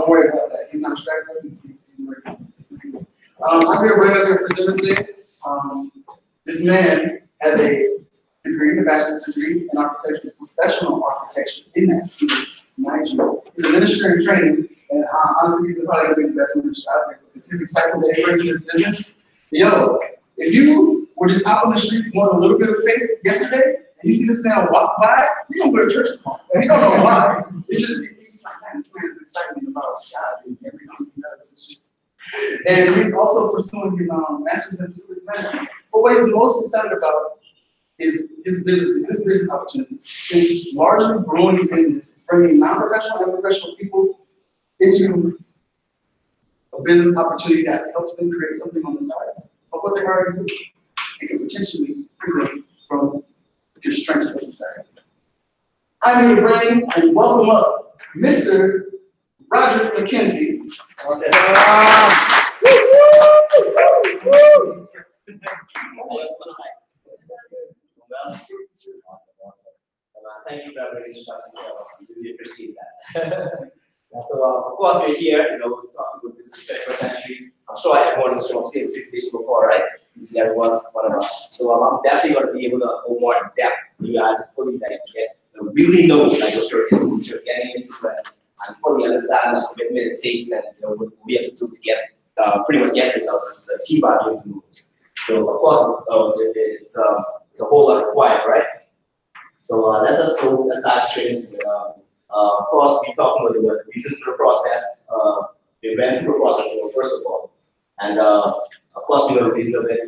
don't worry about that. He's not distracted. He's working. I'm here to bring up your presenter today. This man has a degree, a bachelor's degree in architecture, professional architecture in that field. Mind you, he's a minister in training, and honestly, he's probably going to be the best minister out there. It's his excitement that he brings in his business. Yo, if you were just out on the streets wanting a little bit of faith yesterday, and you see this man walk by, you're going to go to church tomorrow. And you don't know why. It's just like, man, this man's excited about God and everything he does. It's just, and he's also pursuing his master's in facilities management. But what he's most excited about is his business, this business opportunity. His largely growing business, bringing non-professional and professional people into a business opportunity that helps them create something on the side of what they already do and can potentially free them from the constraints of society. I'm here to bring and welcome up Mr. Roger McKenzie. Awesome. Thank you for that introduction. I really appreciate that. So, of course, we're here, you know, we're talking about this 21st century. I'm sure everyone is from state station before, right? Usually everyone's one of us. So, I'm definitely going to be able to go more in depth with you guys fully that you get to really know like what you're getting into it and fully understand the commitment it takes and you know what we have to do to get pretty much get results to achieve our dreams and goals. So, of course, it's a whole lot required, right? So let's just go. Let's dive straight into it. Of course, we talked about the reasons for the process. We went through the process, you know, first of all, and of course, we know the reason of it.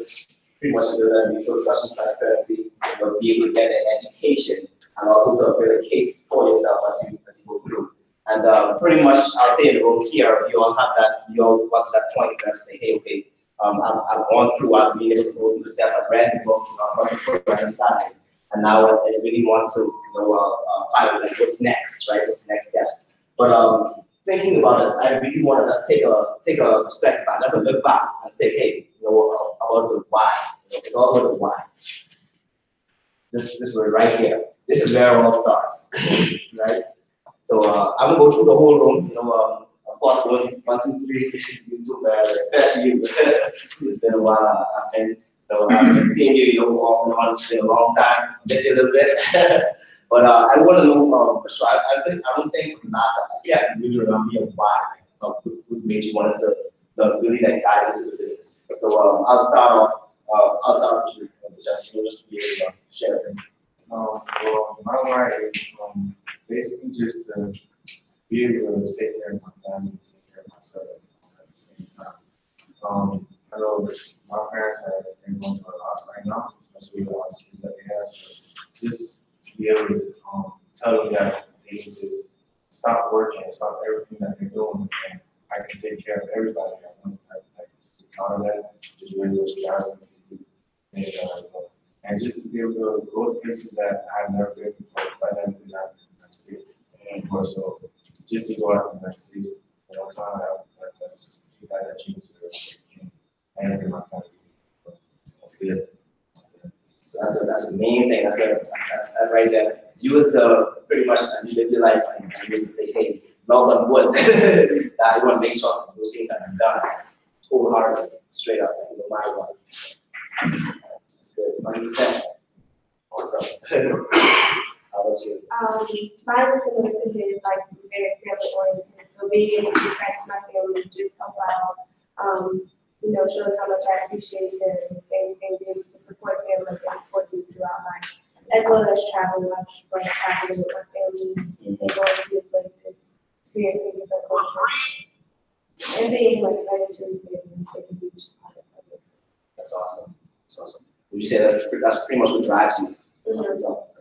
Pretty much the mutual trust and transparency. You know, be able to get an education and also to build a case for yourself as you go through. And pretty much, I'll say in the room here, you all have that. You all got to that point where you say, hey, okay, I've gone through. I've been able to go through the steps. I've read the book. I've got to understand. And now I really want to, you know, find like what's next, right? What's the next steps? But thinking about it, I really want to just take a step back, let's look back and say, hey, you know, about the why. You know, it's all about the why. This way right here. This is where it all starts, right? So I'm gonna go through the whole room. You know, of course, 1, 2, 3, YouTube, especially you. It's been a while, and. So I've been seeing you, you know, off and on. It's been a long time. Miss you a little bit. But I want to know for sure. I don't think from last time, yeah, you remember why, what made you want to really like dive into the business. So I'll start off with you, just be able to share it. Well, my why is basically just to be able to take care of my family, take care of myself at the same time. I know my parents are going through a lot right now, especially with all the issues that they have. So just to be able to tell them that they need to stop working and stop everything that they're doing, and I can take care of everybody at once. Like to counter that, just really what you guys need to do. And just to be able to go to places that I've never been before, but I never been out in the United States. And of course, so just to go out in the United States, you know, time out, that's that change and my family. That's good. So that's the main thing. That's right there. You was pretty much as you live your life, and you used to say, hey, knock on wood. I want to make sure those things are done wholeheartedly, straight up, no matter what. That's good. 100%. Awesome. How about you? Mine was similar to his, like very family oriented. So being able to track my family just help out. You know, showing how much I appreciate them and being able to support them like they support me throughout life, as well as traveling. I'm traveling with my family and going to new places, experiencing different cultures, and being like financially stable is a huge part of it. That's awesome. That's awesome. Would you say that's pretty much what drives you? What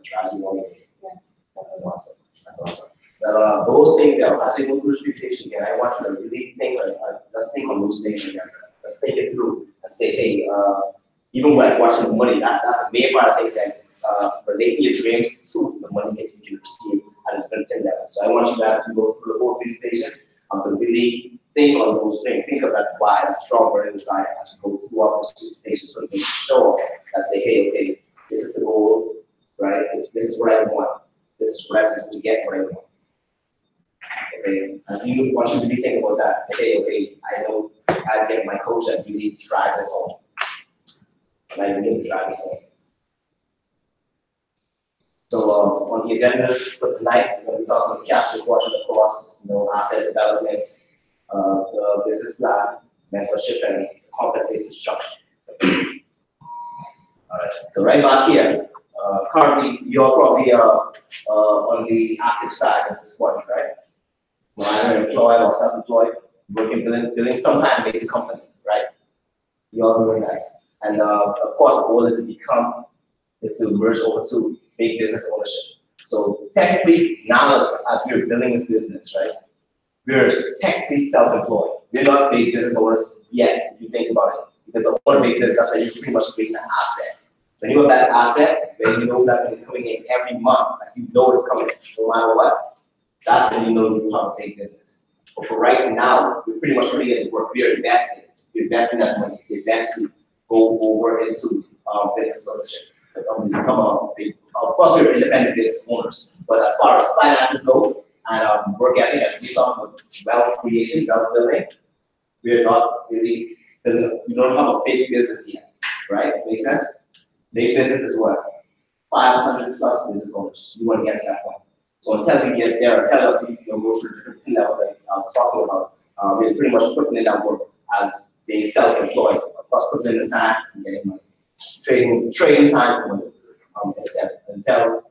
drives you all the way? Yeah. That's awesome. That's awesome. Now, those things, as we go through this presentation again, I want you to really think, let's think on those things again. Let's take it through and say, hey, even when watching the money, that's the main part of things that relate your dreams to the money that you can receive at a different level. So I want you guys to go through the whole presentation to really think on those things. Think of that why, that strong burning desire as you go throughout this presentation so you can show that say, hey, okay, this is the goal, right? This is what I want. This is what I want to get what I want. Okay, and you once you really think about that, say, hey, okay, I know I get my coach that really drives us home. And I really drive us home. So on the agenda for tonight, we're going to be talking about cash reporting, of course, asset development, the business plan, mentorship, and compensation structure. All right. So right back here, currently you're probably on the active side of this point, right? Either employed or self-employed, working, billing some handmade to company, right? You're doing that, and of course, the goal is to merge over to big business ownership. So technically, now as we're building this business, right, we're technically self-employed. We're not big business owners yet, if you think about it. Because the owner of big business, that's why you pretty much create an asset. When you have that asset, when you know that when it's coming in every month, like you know it's coming no matter what, that's when you know you have to take business. But for right now, we're pretty much putting in work. We're investing. We're investing that money to eventually go over into business ownership. Of course, we're independent business owners, but as far as finances go and work ethic, and we talk about wealth creation, wealth building, we're not really, we don't have a big business yet, right? Make sense? Big business is what? 500 plus business owners. You want to get to that point. So until we get there, until us go through different levels that I was talking about, we're pretty much putting in that work as being self-employed, of course, putting in the time and getting money. Trading time for money, in a sense, until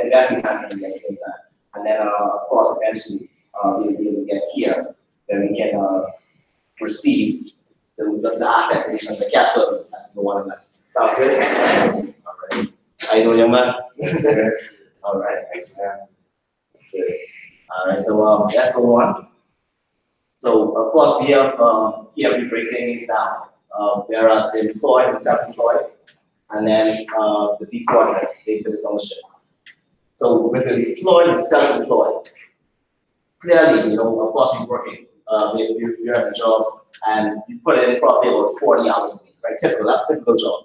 investing time at the same time. And then, of course, eventually, we'll be able to get here, then we can receive the assets and the capital as we go on. Sounds good? All right. How you doing, young man? All right, thanks, man. That's good. All right, so let's go on. So, of course, we have here we break things down. Whereas the employed and self-employed, and then the B quadrant, big business ownership. So with the employed and self-employed, clearly, of course, we're working. You're at a job, and you put in probably about 40 hours a week, right? That's a typical job.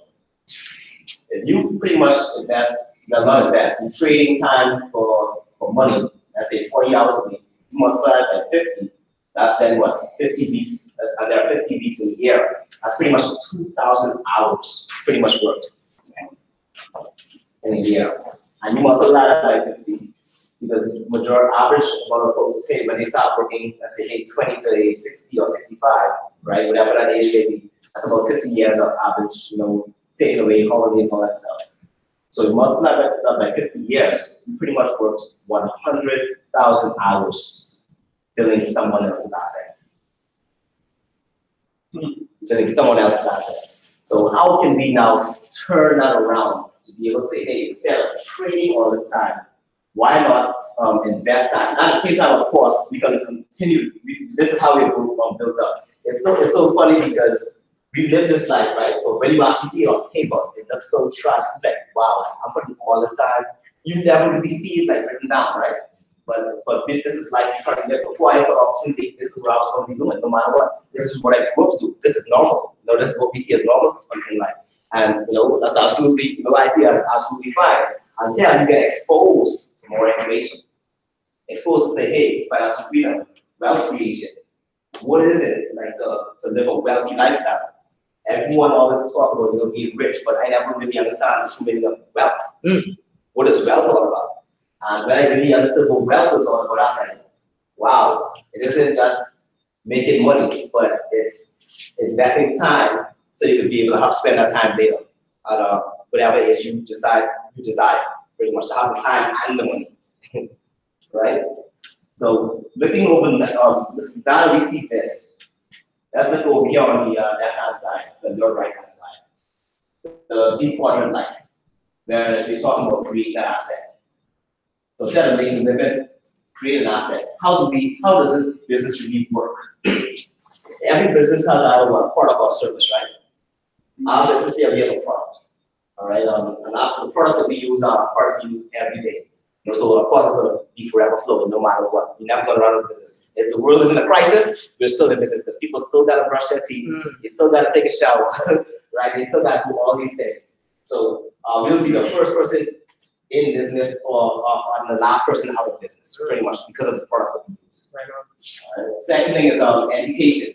If you pretty much invest, not invest, in trading time for money, let's say 40 hours a week, you multiply it by 50. That's then what? 50 weeks, and there are 50 weeks in a year. That's pretty much 2,000 hours pretty much worked in a year. And you multiply that by 50, because majority average amount of folks pay when they start working, let's say, hey, 20 to 60 or 65, right? Whatever that age may be, that's about 50 years of average, taking away holidays, all that stuff. So you multiply that by 50 years, you pretty much worked 100,000 hours building someone else's asset. Building someone else's asset. So how can we now turn that around to be able to say, hey, instead of trading all this time, why not invest that? And at the same time, of course, we're going to continue. This is how we build up. It's so funny because we live this life, right? But when you actually see it on paper, it looks so trash. Like, wow, I'm putting all this time. You never really see it like written down, right? But this is life you currently live. Before I saw opportunity, this is what I was going to be doing, no matter what. This is what I grew up to. This is normal. This is what we see as normal in life. And that's absolutely, I see as absolutely fine until you get exposed to more information. Exposed to say, hey, financial freedom, wealth creation. What is it? It's like to live a wealthy lifestyle. Everyone always talk about being rich, but I never really understand the true meaning of wealth. What is wealth all about? And when I really understood what wealth is all about, I was like, wow, it isn't just making money, but it's investing time so you can be able to spend that time later at whatever it is you desire pretty much to have the time and the money, right? So looking over now we see this. Let's look over here on the left-hand side, the right-hand side. The B quadrant line, where we're talking about create that asset. So instead of making a living, create an asset. How does this business really work? Every business has either a product or service, right? Our business here, we have a product. All right, and after the products that we use are products we use every day. So of course it's going to be forever flowing, no matter what. You're never going to run out of business. If the world is in a crisis, we're still in business because people still got to brush their teeth. They still got to take a shower, right? They still got to do all these things. So we'll be the first person in business or the last person out of business, pretty much because of the products that we use. Second thing is education.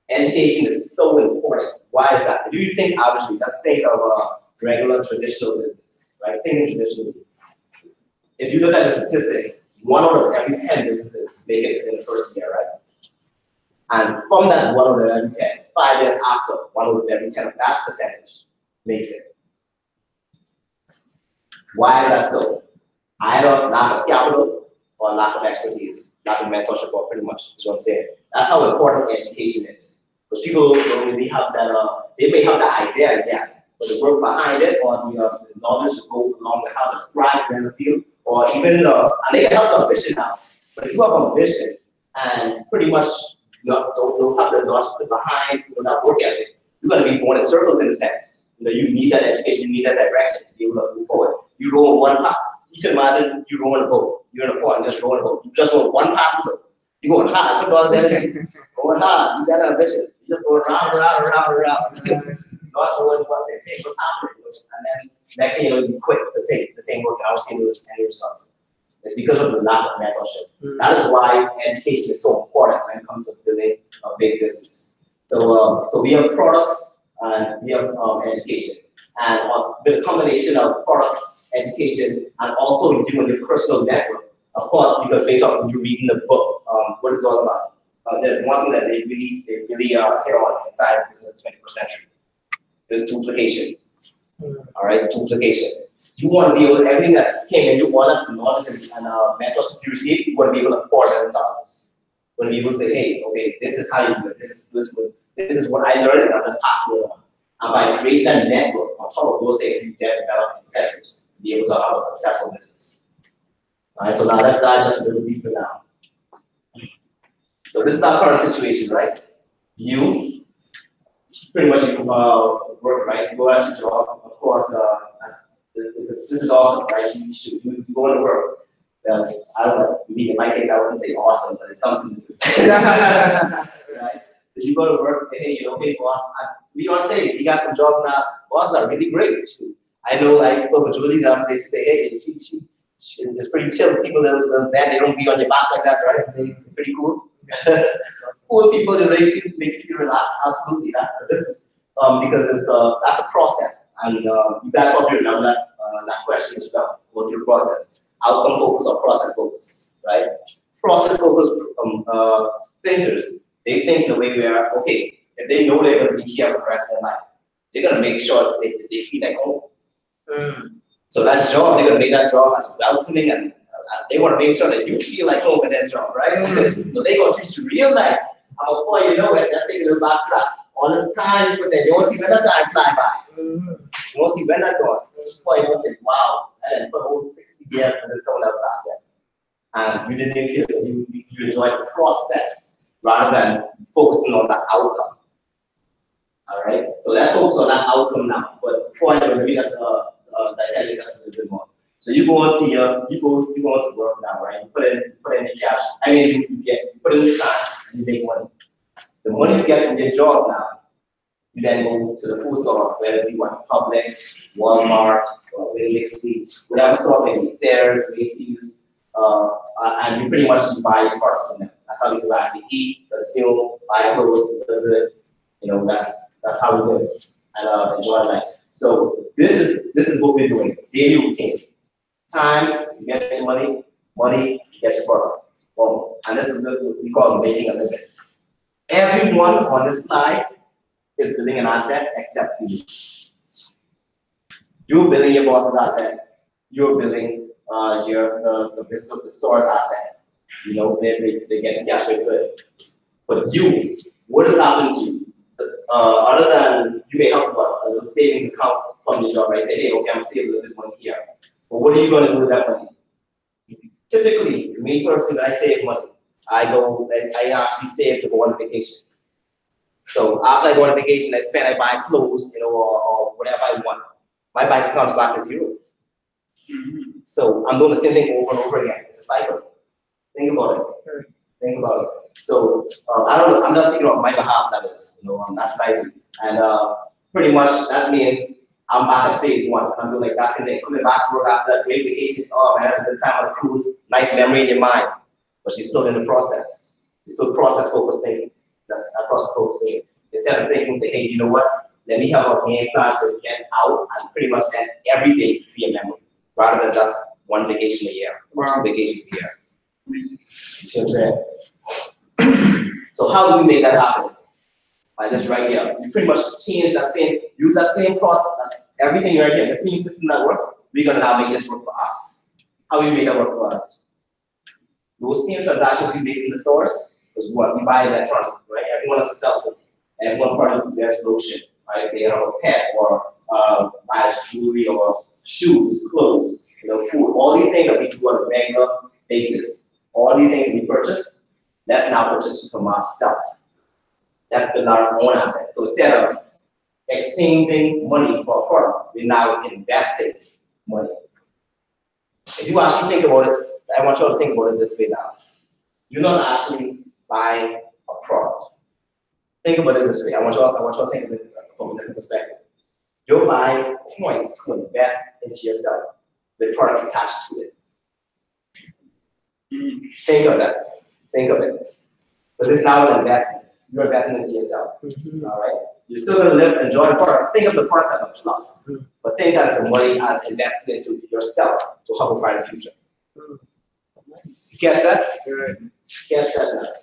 Education is so important. Why is that? Do you think averagely, just think of a regular traditional business, right? Think traditionally. If you look at the statistics, 1 out of every 10 businesses make it in the first year, right? And from that 1 out of every 10, 5 years after, 1 out of every 10 of that percentage makes it. Why is that so? Either lack of capital or lack of expertise, lack of mentorship, or pretty much is what I'm saying. That's how important education is. Because people don't really have that, they may have the idea, yes, but the work behind it or the knowledge to go along with how to thrive in the field, or even, and they can have a vision now. But if you have a vision and pretty much don't know how to knowledge behind, that work ethic, you're going to be going in circles in a sense. You need that education, you need that direction to be able to move forward. You row one path. You can imagine you rowing a boat. You're in a pond, just rowing a boat. You just row one path. You're going hard, put all this energy. Going hard, you got an ambition. You just go around. Not going what's it, hey, what's happening? And then next thing you know, you quit the same work, and I don't see any results. It's because of the lack of mentorship. That is why education is so important when it comes to building a big business. So we have products and we have education. And with a combination of products, education, and also doing your personal network, of course, because based off you reading the book, what it's all about. There's one thing that they really hit on inside this 21st century. There's duplication. All right, duplication. You want to be able to, everything that came in, you want to knowledge and mentors you receive, you want to be able to pour it into others. You want to be able to say, hey, okay, this is how you do it. This is what I learned, and I'm just passing it on. And by creating a network on top of those things, you can develop incentives to be able to have a successful business. All right, so now let's dive just a little deeper now. So this is our current situation, right? You pretty much work, right? You go out your job. Of course, this is awesome, right? You go to work. I don't know. In my case, I wouldn't say awesome, but it's something to do. Right? So you go to work and say, hey, hey, boss, we want to say we got some jobs now. Bosses are really great. I know I spoke with Julie the other day. She said, hey, it's pretty chill. People that they don't be on your back like that, right? They're pretty cool. Cool people to make you feel relaxed. Absolutely, that's the business. Because it's that's a process, and you guys probably remember that question as well. Go through the process. Outcome focus or process focus, right? Process focus thinkers. They think in a way where, okay, if they know they're going to be here for the rest of their life, they're going to make sure they feel like home. So that job, they're going to make that job as welcoming, and they want to make sure that you feel like home in that job, right? So they're going to treat you real nice. And before you know it, let's take a little back track. All this time you put there, you won't see when that time fly by. You won't see when that gone. Before you won't say, wow, I didn't put a whole 60 years for this someone else's asset. And you didn't even feel it. You enjoyed the process rather than focusing on the outcome. All right, so let's focus on that outcome now. But before I do, maybe just dissect it just a little bit more. So you go on to you go to work now, right? You put in the cash. I mean, you put in the time and you make money. The money you get from your job now, you then go to the food store, whether you want Publix, Walmart, or whatever store, maybe Stairs, Macy's, and you pretty much buy your products from them. That's how you survive. You eat, consume, buy clothes, that's how we live and enjoy life. So this is what we're doing. Daily routine. Time, you get your money, you get your product. Boom. And this is what we call making a living. Everyone on this slide is building an asset except you. You're building your boss's asset. You're building the business of the store's asset. They get cash good. But you, what has happened to you? Other than you may have a little savings account from your job, right? Say, hey, okay, I'm saving a little bit money here. But what are you going to do with that money? Typically, me personally, when I save money, I actually save to go on vacation. So after I go on vacation, I buy clothes, or whatever I want. My bank account back to zero. So I'm doing the same thing over and over again. It's a cycle. Think about it. So I don't know. I'm just thinking on my behalf. That is, that's what I do. And pretty much that means I'm back at phase one. I'm doing like that same thing. Coming back to work after that great vacation. Oh man, the time on the cruise, nice memory in your mind. But she's still in the process. It's still process focused thinking. That's a process focused thinking. Instead of thinking, say, hey, you know what? Let me have a game plan to get out and pretty much let every day be a memory, rather than just one vacation a year or two vacations a year. You see what I'm saying? So how do we make that happen? By this right here. You pretty much change that same, use that same process, everything right here, the same system that works, we're gonna now make this work for us. How do we make that work for us? Those same transactions you make in the stores is what we buy electronics, right? Everyone has a cell phone. Everyone probably wears lotion, right? They have a pet or buys jewelry or shoes, clothes, food. All these things that we do on a regular basis, all these things we purchase, that's now purchased from ourselves. That's been our own asset. So instead of exchanging money for a product, we're now investing money. If you actually think about it, I want you to think about it this way now. You're not actually buying a product. Think about it this way. I want you to think of it from a different perspective. You're buying points to invest into yourself with products attached to it. Think of that. Think of it. Because it's now an investment. You're investing into yourself. All right? You're still going to live, enjoy the products. Think of the products as a plus. But think as the money as invested into yourself to have a brighter future. You catch that? Catch that now.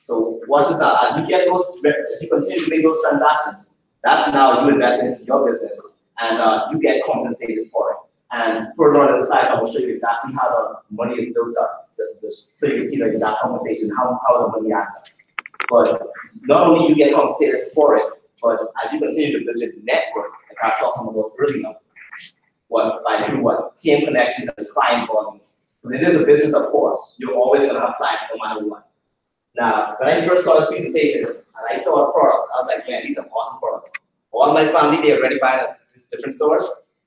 So watch this now. As you get those, as you continue to make those transactions, that's now you investing into your business, and you get compensated for it. And further on in the slide, I will show you exactly how the money is built up, so you can see the exact compensation, how the money adds up. But not only you get compensated for it, but as you continue to build your network, like I was talking about earlier, through what? Team connections and client volumes. Because it is a business, of course. You're always going to have clients no matter what. Now, when I first saw this presentation and I saw the products, I was like, man, these are awesome products. All my family, they already buy at these different stores.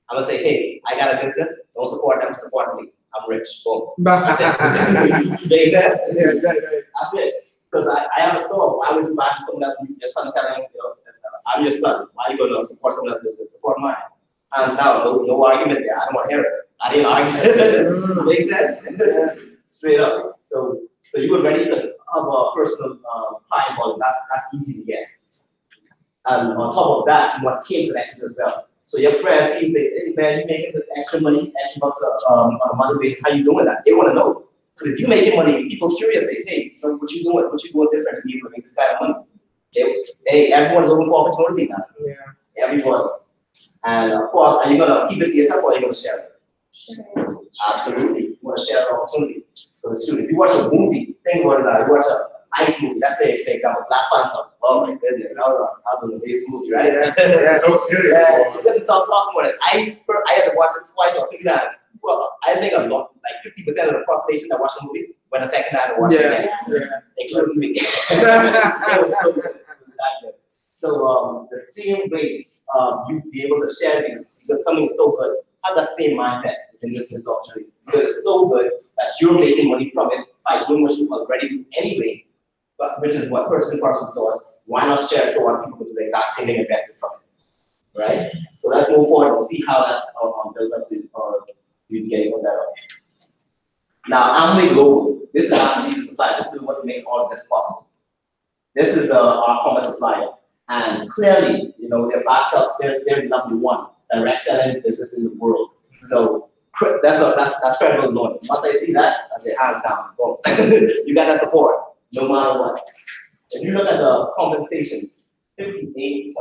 I'm going to say, hey, I got a business. Don't support them, support me. I'm rich. Boom. That's it. Makes sense? That's it. Because I have a store. Why would you buy from that your son selling? I'm your son. Why are you going to support someone else's business? Support mine. Hands down. No argument there. I don't want to hear it. I didn't argue. Makes sense? Straight up. So you already have a personal client volume. That's easy to get. And on top of that, you want team connections as well. So your friends see you say, hey man, you making the extra money, extra bucks on a monthly basis. How you doing that? They want to know. Because if you're making money, people curious, say, hey, what you doing? What you doing different to be able to make this kind of money? Hey, everyone's looking for opportunity now. Yeah. Everyone. And of course, are you gonna keep it to yourself or are you gonna share it? Sure. Absolutely. You wanna share the opportunity. Because it's true. If you watch a movie, think about it now. You watch a nice movie. Let's say, for example, Black Panther. Oh my goodness, that was an amazing movie, right? You couldn't stop talking about it. I had to watch it twice or three times. Well, I think a lot, like 50% of the population that watch a movie went a second time to watch it again, including me. It was so good. It was that good. So the same ways you'd be able to share things because something is so good. Have that same mindset in this opportunity. Because it's so good that you're making money from it by doing what you already do anyway, but which is what person source. Why not share it so other people do the exact same thing and benefit from it? Right? So let's move forward and see how that builds up to you getting that up. Now, Amway Global, this is actually the supplier. This is what makes all of this possible. This is our commerce supplier. And clearly, they're backed up, they're number one direct selling business in the world. So that's credible knowledge. Once I see that, I say hands down. Boom. You got that support, no matter what. If you look at the compensations, $58.6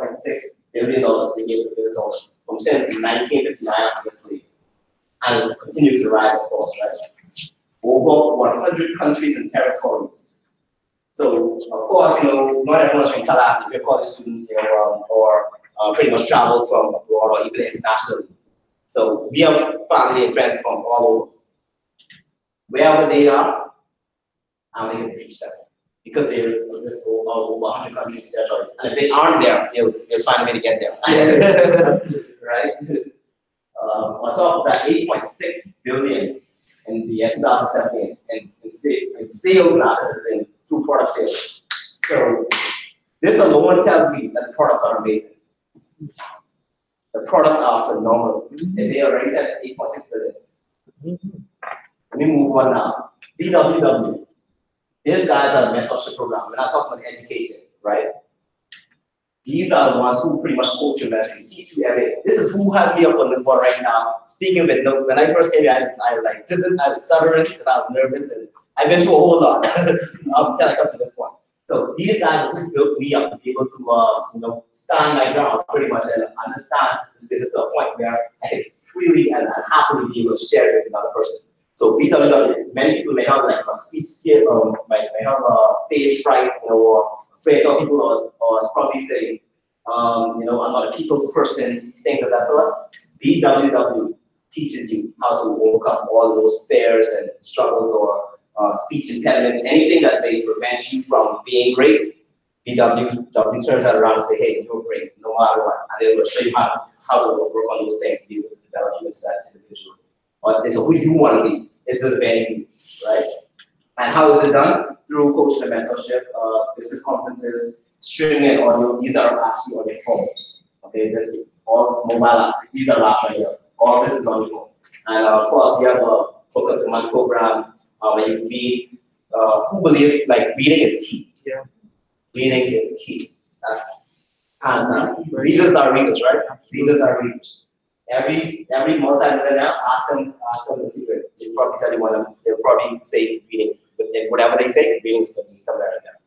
billion they gave to business owners from since 1959 to this day. And it continues to rise, of course, right? Over 100 countries and territories. So, of course, not everyone's from Tallahassee. We're college students, or pretty much travel from abroad or even internationally. So, we have family and friends from all over. Wherever they are, I'm going to reach them. Because they're over 100 countries and territories. And if they aren't there, they'll find a way to get there. Right? On top of that, 8.6 billion in the year 2017 in sales now. This is in through product sales. So this alone tells me that the products are amazing. The products are phenomenal. And they already said 8.6 billion. Let me move on now. BWW. These guys are a mentorship program. We're not talking about education, right? These are the ones who pretty much coach you mentally, teach you everything. This is who has me up on this board right now. Speaking with no, when I first came here, I was like, I was stuttering because I was nervous, and I've been through a whole lot until I got to this point. So these guys are who built me up to be able to, stand my ground pretty much and understand this business to a point where I can freely and happily be able to share it with another person. So BWW, many people may have like speech skill, may have stage fright, or afraid of people, or probably say, I'm not a people's person, things of that sort. BWW teaches you how to overcome all those fears and struggles or speech impediments, anything that may prevent you from being great. BWW turns that around and say, hey, you're great, no matter what. And they will show you how to work on those things to be able to develop you into that individual. But it's who you want to be. It's a venue, right? And how is it done? Through coaching and mentorship, business conferences, streaming and audio. These are actually on your phones. Okay, this is all mobile apps. These are apps right here. All this is on your phone. And of course, we have a book of the month program where you can read. Who believe like reading is key? Yeah. Reading is key. That's hands down. Readers are readers, right? Readers are readers. Every multi-millionaire, ask them the secret. They'll probably tell you they'll probably say reading. But then whatever they say, reading is going to be somewhere in there.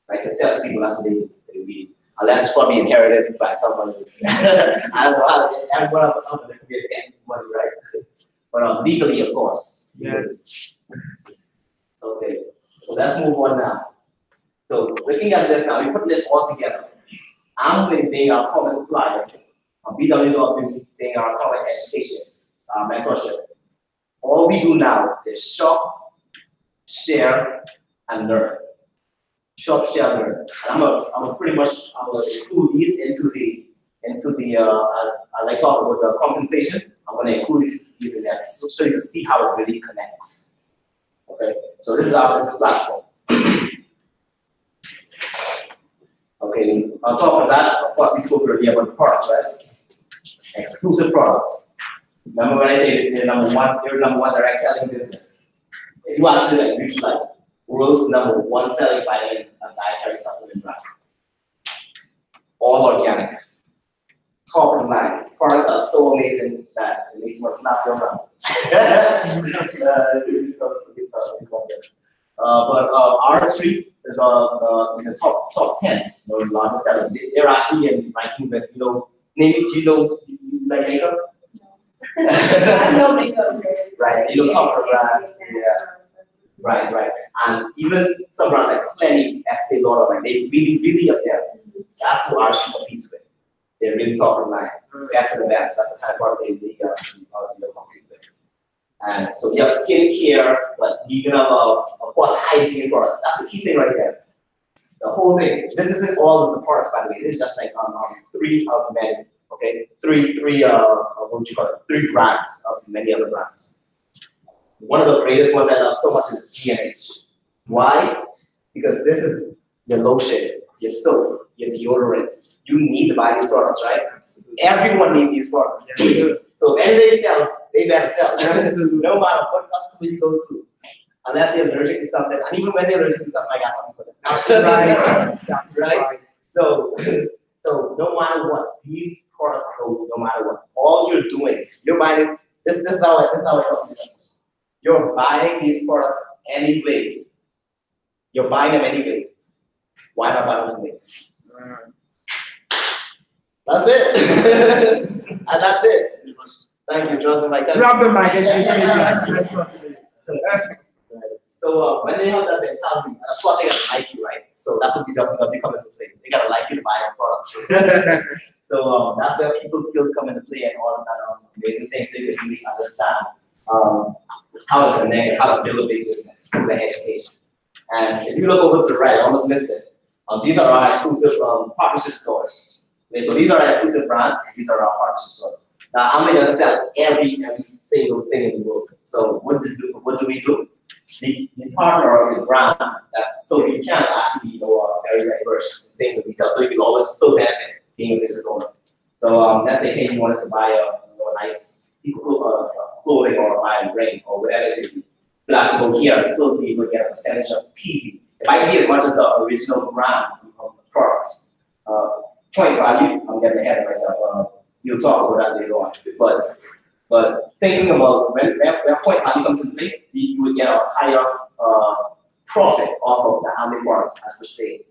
Right? Successful people, that's what they read. Unless it's probably inherited by someone. I don't know how everyone else something that could be again money, right? But legally, of course. Yes. Okay. So let's move on now. So looking at this now, we put this all together. I'm going to be our common supplier. BWW being our common education, mentorship. All we do now is shop, share, and learn. Shop, share, learn. And I'm pretty much include these into the as I talk about the compensation. I'm going to include these in there so you can see how it really connects. Okay. So this is our business platform. Okay. On top of that, of course, we spoke already about the products, right? Exclusive products. Remember when I say they're number one direct selling business. If you actually like reach like world's number one selling vitamin and dietary supplement brand. All organic. Top of line. Products are so amazing that it makes one snap your mouth. But our street is in the top 10, largest selling. They're actually in ranking with, name it, do you know like makeup? No. I know makeup. Right, so you know top of brands, yeah. Right. And even some brands like Plenty, Estee Lauder, like they really up there. That's who our street competes with. They're really top of line. Best of the best. That's the kind of products they compete with. And so we have skincare, but we even have, of course, hygiene products. That's the key thing right there. The whole thing. This isn't all of the products, by the way. This is just like 3 of many. Okay, three brands of many other brands. One of the greatest ones I love so much is G&H. Why? Because this is your lotion, your soap, your deodorant. You need to buy these products, right? Everyone needs these products. So if anybody sells, they better sell. No matter what customer you go to. Unless they're allergic to something, and even when they're allergic to something, I got something for them. That's right. So no matter what, these products go no matter what. All you're doing, you're buying this is how I talk to you. You're buying these products anyway. You're buying them anyway. Why not buy them today? That's it. And that's it. Thank you, Jonathan. Grab the mic and So when they have that mentality, and of course they gotta like you, right? So that's what BWW comes into play. They gotta like you to buy your products. So that's where people skills come into play and all of that amazing things so you can really understand how to connect, how to build a big business with education. And if you look over to the right, I almost missed this. These are our exclusive partnership stores. Okay, so these are our exclusive brands, and these are our partnership stores. Now, Amway doesn't sell every single thing in the world. So what do we do? We partner with brands so we can actually very diverse things that we sell. So you can always still benefit being a business owner. So let's say, hey, wanted to buy a nice piece of clothing or buy a ring or whatever it be, you'll actually go here and still be able to get a percentage of PV. It might be as much as the original brand of the products. Point value, I'm getting ahead of myself. You'll talk about that later on. But thinking about when point value comes into play, you would get a higher profit off of the handmade products as per se,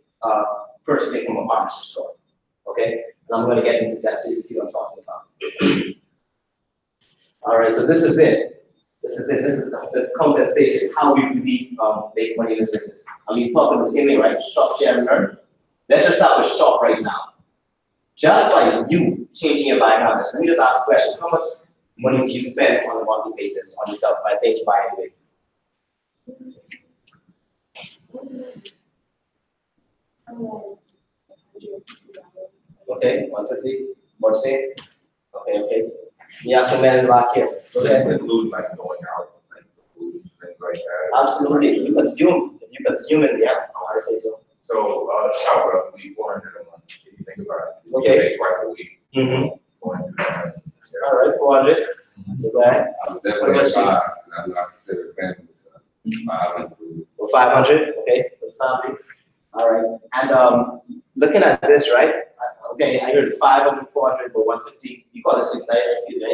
purchasing from a partnership store. Okay? And I'm going to get into that so you see what I'm talking about. All right, so this is it. This is the compensation, how we really make money in this business. I mean, talking the same thing, right? Shop, share, and earn. Let's just start with shop right now. Just by you changing your buying habits, let me just ask a question. How much money do you spend on a monthly basis on yourself by things you buy anyway? Okay, 150. What say? Okay. You ask for men in the back here. So that's include like going out, like food, things like that. Absolutely. You consume it, yeah. I would say so. So shop roughly 400 a month. If you think about it. Okay. You pay twice a week. Mm-hmm. 400. All right, 400. So that. I would definitely have 5. I'm not considered family, so 500. For 500, okay, for the family. All right, and looking at this, right? Okay, I heard 500, 400, but 150. You call it 690. I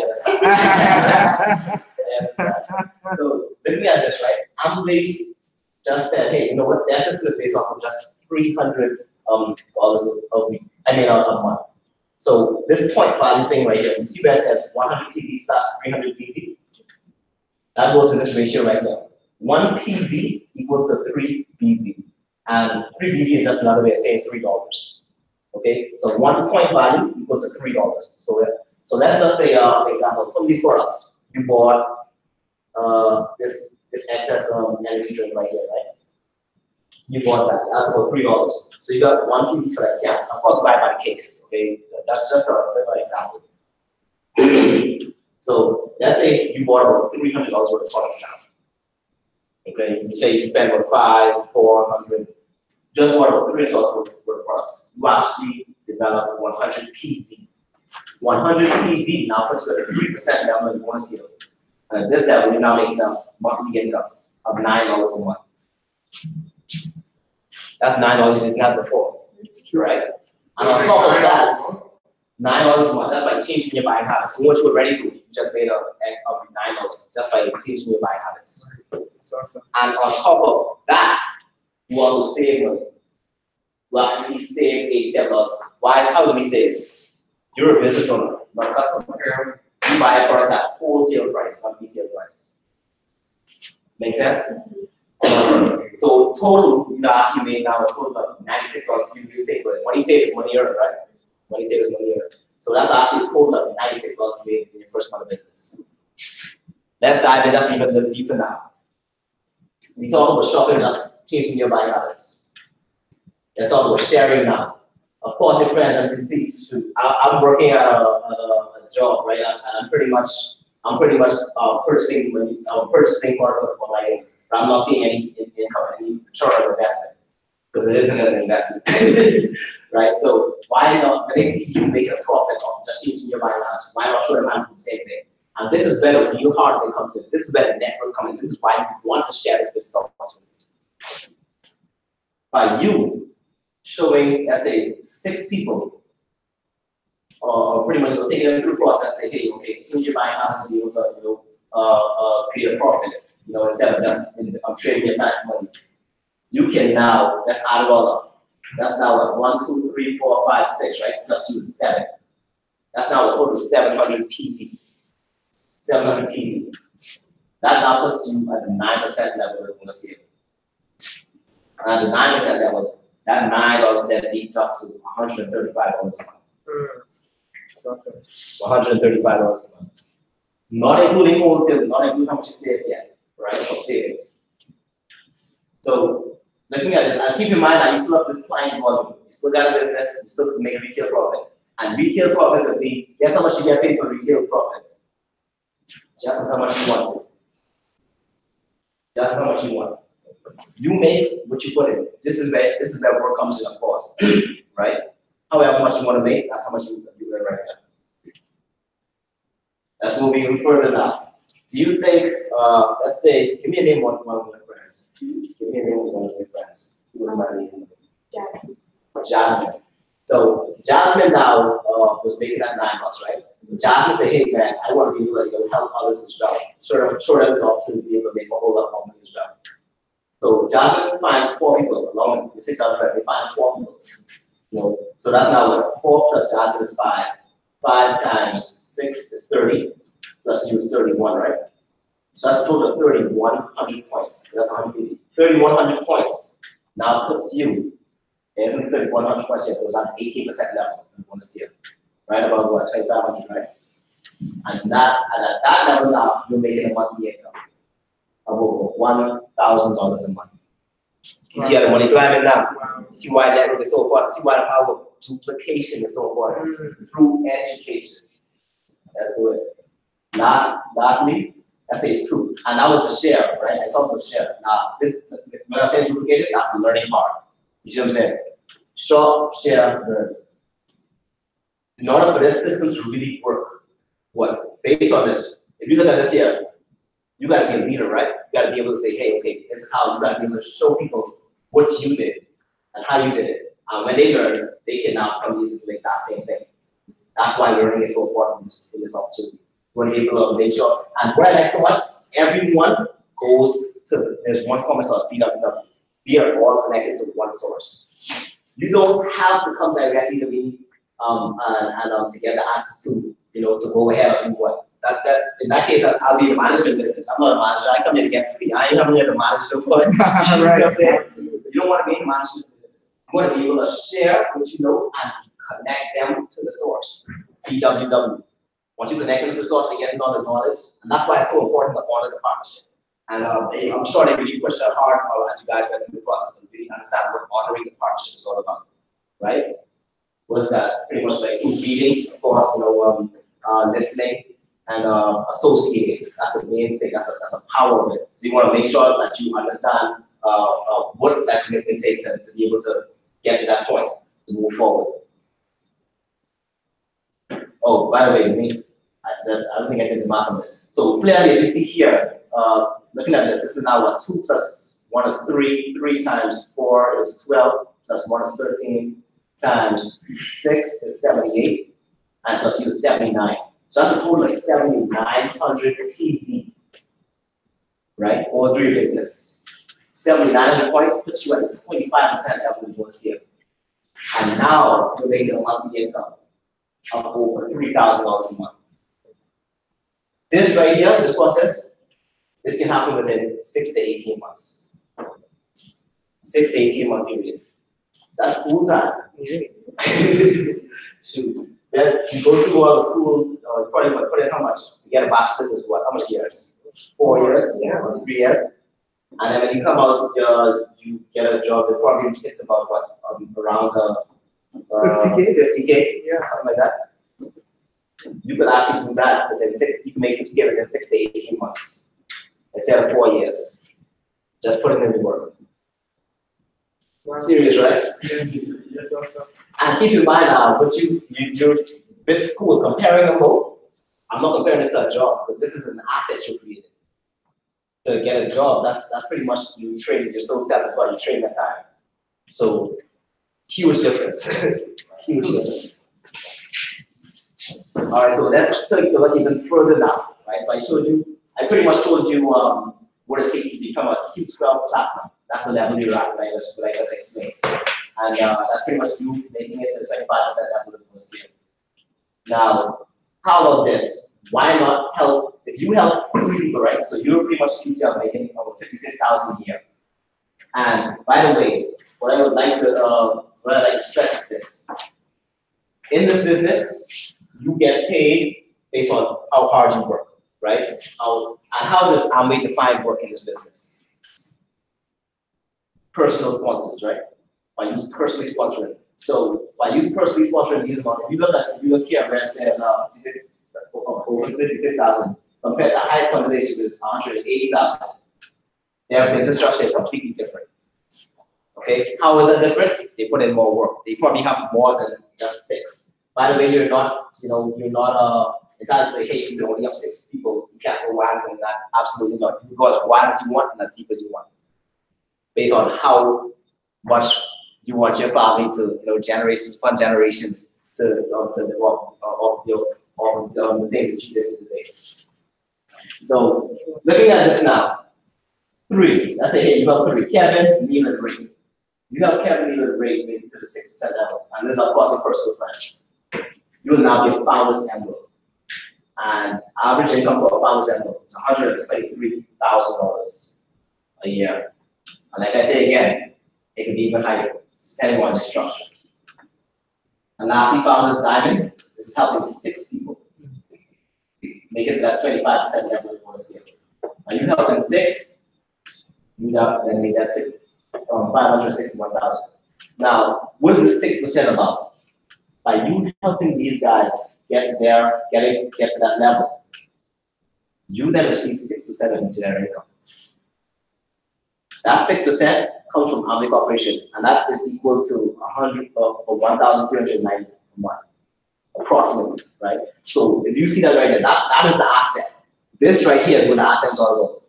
understand. So looking at this, right? Amway just said, hey, you know what? That's just based off of just $300 a week. A month. So this point value thing right here, you see where it says 100 PV slash 300 PV? That goes in this ratio right there. 1 PV equals to 3 BV. And 3 BV is just another way of saying $3. Okay, so 1 point value equals to $3. So let's just say, for example, from these products, you bought this excess energy drink right here, right? You bought that. That's about $3. So you got 1 PV for that can. Of course, buy by the case. Okay, that's just a example. So let's say you bought about $300 worth of products now. Okay, you say you spend about 500, 400, just bought about $300 worth of products. You actually develop 100 PV. 100 PV now puts you at a 3% level in bonus yield. And at this level, you're now making a monthly income of $9 a month. That's $9 you didn't have before, right? And on top of that, $9 a month, just by changing your buying habits. What you were ready to, you just made of $9 just by changing your buying habits. And on top of that, you also save money. Well, he saves $87. Why? How do we save? You're a business owner, not a customer. You buy a product at wholesale price, not retail price. Make sense? So total, you actually made now a total of $96 you pay for it. Money saved is money earned, right? Money saved is money earned. So that's actually a total of $96 made in your first month of business. Let's dive in just even a little deeper now. We talk about shopping, just changing your buying habits. Let's talk about sharing now. Of course, your friends and deceased should. I'm working at a job, right? And I'm pretty much purchasing parts of what I own. But I'm not seeing any income, any return on investment, because it isn't an investment, right? So why not, when they see you making a profit of just changing your buying habits, why not show them how to do the same thing? And this is where the new hard thing comes in. This is where the network comes in. This is why you want to share this with someone. By you showing, let's say, 6 people, or pretty much taking them through the process, say, hey, okay, change your buying habits to be able to, create a profit, instead of just trading your time for money. You can now, let's add it all up. That's now 1, 2, 3, 4, 5, 6, right? Plus 2 is 7. That's now a total of 700 PV. 700 PV. That now puts you at the 9% level of bonus yield. And the 9% level, that $9 then deducts to $135 a month. $135 a month. Not including wholesale, not including how much you saved yet, right? Of savings. So looking at this, and keep in mind that you still have this client volume. You still got a business, you still make a retail profit. And retail profit would be, guess how much you get paid for retail profit? Just as how much you want to. Just how much you want. You make what you put in. This is where work comes in, of course, right? However much you want to make, that's how much you earn right now. Let's move even further now. Do you think, let's say, give me a name of one of your friends. Give me a name of one of your friends. Who would my name? Jasmine. Jasmine. So Jasmine now was making that $9, right? Jasmine said, hey man, I want to be able to help others as well. Sure has the opportunity to be able to make a whole lot more money as well. So Jasmine finds 4 people, along with the 6 other friends, they find 4 people. You know, so that's now what 4 plus Jasmine is 5. 5 times 6 is 30, plus you is 31, right? So that's a total of 3,100 points. That's 150. 3,100 points now puts you, there's only 3,100 points here, so it's at 18% level in one steer. Right about what, 2,500, right? And at that level now, you're making a monthly income of over $1,000 a month. You see how the money climbing now? You see why network is so important? See why the power of duplication is so important? Through education. That's the way. Lastly, I say 2. And that was the share, right? I talked about share. Now, this, when I say duplication, that's the learning part. You see what I'm saying? Short, share, learn. In order for this system to really work, based on this, if you look at this here, you gotta be a leader, right? You gotta be able to say, hey, okay, this is how you gotta be able to show people what you did and how you did it. And when they learn, they can now come use the exact same thing. That's why learning is so important in this opportunity. You want to be able to make sure. And what I like so much, everyone goes to, there's one common source, BWW. We are all connected to one source. You don't have to come directly to me to get the answers to, you know, to go ahead and do what. In that case, I'll be in the management business. I'm not a manager. I come here to get free. I ain't coming here to manage the foot. You know what I'm saying? You don't want to be in the management business. You want to be able to share what you know and connect them to the source. BWW. Once you connect them to the source, they get all the knowledge. And that's why it's so important to honor the partnership. And I'm sure they really push that hard as you guys went through the process and really understand what honoring the partnership is all about. Right? Was that pretty much like reading, of course, you know, listening and associating. That's the main thing. That's a power of it. So you want to make sure that you understand what that commitment takes and to be able to get to that point to move forward. Oh, by the way, I don't think I did the math on this. So clearly, as you see here, looking at this is now what 2 plus 1 is 3. 3 times 4 is 12. Plus 1 is 13. Times 6 is 78, and plus 2 is 79. So that's a total of 7,900 PV, right? All 3 business. 7,900 points puts you at 25% level in one scale. And now you're making a monthly income of over $3,000 a month. This right here, this process, this can happen within 6 to 18 months. 6 to 18 month period. That's full time. Shoot. Then you go through all the school, put in how much? To get a bachelor's is what? How much years? 4 years? Yeah. 3 years? And then when you come out, you get a job that probably hits about what? Around 50K? Yeah, something like that. You could actually do that within 6, you can make 50K within 6 to 18 months. Instead of 4 years. Just put it in the work. Serious, right? Yes. And keep in mind now, but you're with school, comparing them both. I'm not comparing this to a job, because this is an asset you created. To get a job, that's pretty much you train, you're so self-employed, you train that time. So, huge difference. Huge difference. Alright, so let's take a look even further now. Right? So I pretty much showed you what it takes to become a Q12 platinum. That's the level you're at, right? Like I just explained. And that's pretty much you making it to 25% level of the first year. Now, how about this? Why not help, if you help 3 people, right? So you're pretty much Q12 making over $56,000 a year. And by the way, what I would like to stress is this. In this business, you get paid based on how hard you work, right? And how does Amway define work in this business? Personal sponsors, right? By use personally sponsoring. So by use personally sponsoring these amounts, if you look here where it says 56,000 compared to the highest compensation is 180,000. Their business structure is completely different. Okay, how is that different? They put in more work. They probably have more than just 6. By the way, you're not It doesn't say, hey, you only have 6 people, you can't go wider than that. Absolutely not. You can go as wide as you want and as deep as you want, based on how much you want your family to, generations upon generations to the things that you did today. So looking at this now, 3. Let's say, hey, you have 3. Kevin, Neil, and Ray. You have Kevin, Neil, and Ray maybe to the 6% level, and this is of course a personal friends. You will now be a founder's envelope. And average income for a founder's envelope is $123,000 a year. And like I say again, it can be even higher, depending on the structure. And lastly, founder's diamond. This is helping 6 people make it to that 25% level you want to scale. Are you helping 6? You then make that 561,000. Now, what is the 6% about? By you helping these guys get to that level, you then receive 6% of their income. That 6% comes from Omni Corporation, and that is equal to 1,390 a month, approximately, right? So if you see that right there, that is the asset. This right here is what the asset is all about.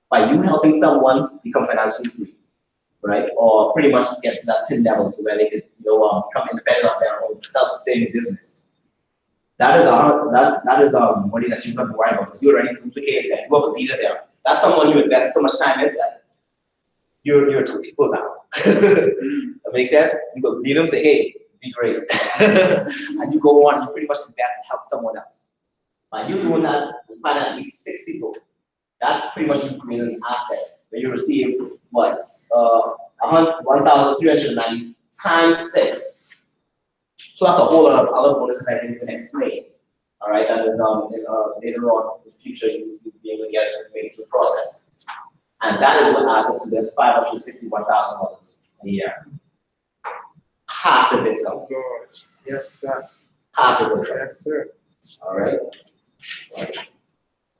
By you helping someone become financially free, right? Or pretty much get to that pin level to where they could, become independent of their own self-sustaining business. That is money that you don't have to worry about because you already duplicated that. You have a leader there. That's someone you invest so much time in that you're 2 people now. That makes sense? You go lead them, say, hey, be great. And you go on, you pretty much invest and help someone else. By you doing that, you find at least 6 people. That pretty much you create an asset where you receive what? 1,390 times 6, plus a whole lot of other bonuses I didn't even explain. All right, that is later on in the future you'll be able to get into the process. And that is what adds up to this $561,000 a year. Passive income. Yes, sir. Passive income. Yes, sir. All right.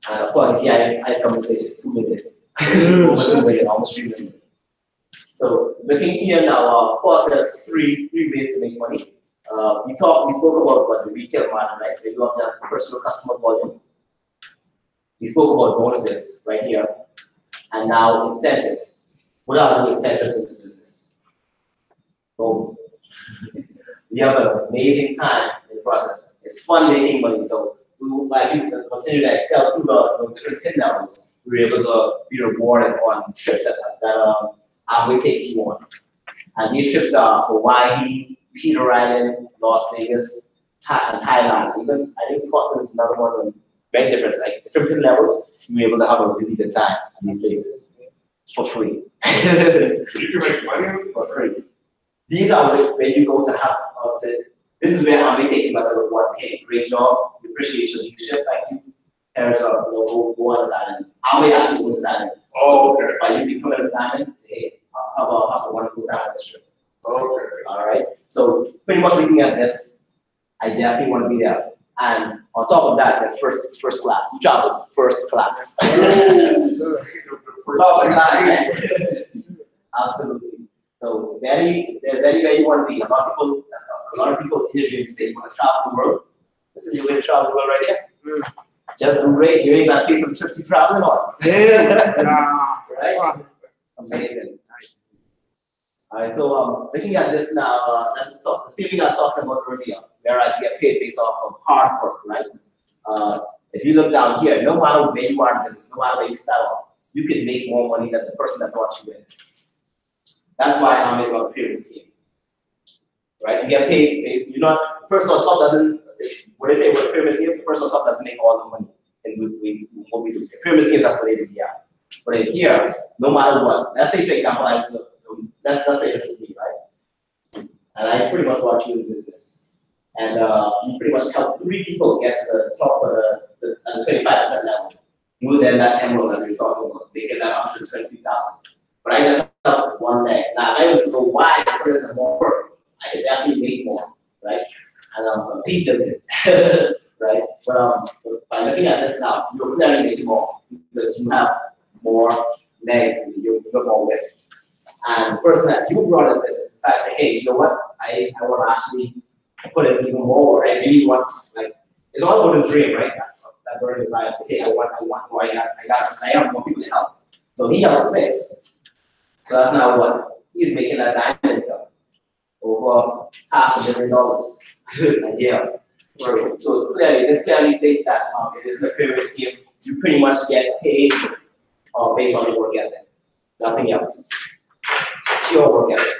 And of course, yeah, ice compensation, 2 million. Over 2 million, almost 3 million. So looking here now, of course, there's three ways to make money. We spoke about the retail market, right? Where you have that personal customer volume. We spoke about bonuses right here. And now incentives. What are the incentives in this business? Boom. We have an amazing time in the process. It's fun making money. So as you continue to excel through the different pin levels, we're able to be rewarded on trips that Amway takes you on. And these trips are Hawaii, Peter Island, Las Vegas, and Thailand. Even I think Scotland is another one. Very different, like different pin levels. You're able to have a really good time at these places for free. You can make money for free. These are where you go to have. This is where Amway takes you as a reward. Hey, great job. We appreciate your leadership. Thank you. There's go on this island. Amway actually goes to this island. Oh, okay. By you becoming a diamond, say, hey, have a wonderful time on this trip. Okay. All right. So pretty much looking at this, I definitely want to be there. And on top of that, it's first class. You travel first class. Absolutely. So there's anywhere you want to be. A lot of people in the dream say you want to travel the world. This is your way to travel the world right here. Just do great. You ain't got to pay for the trips you're traveling on. Right? Amazing. All right, so looking at this now, let's talk. The same thing I was talking about earlier, whereas you get paid based off of hard work, right? If you look down here, no matter where you are in business, no matter where you start off, you can make more money than the person that brought you in. That's why I'm on a pyramid scheme, right? You get paid. You're not the person on top doesn't. What they say with a pyramid scheme, the person on top doesn't make all the money. And what we do, the pyramid schemes, that's what they do. Yeah. But in here, no matter what, let's say for example, let's say this is me, right? And I pretty much brought you in business. And you pretty much help 3 people get to the top of the 25% level. You then that emerald that we're talking about, they get that 123,000. But I just helped one leg. Now, if I was to go wide and put in some more work, I could definitely make more, right? And compete with it, right? But by looking at this now, you're clearly making more because you have more legs and you're more width. And the person that you brought in this decides, hey, you know what? I want to actually put in even more. I really want, like, It's all about the dream, right? That burning desire. Say, hey, I want more. I have more people to help. So he helps 6. So that's now what he's making that diamond income over $500 million a year. So it's this clearly states that in this pyramid scheme, you pretty much get paid based on your work ethic, nothing else. Pure work ethic.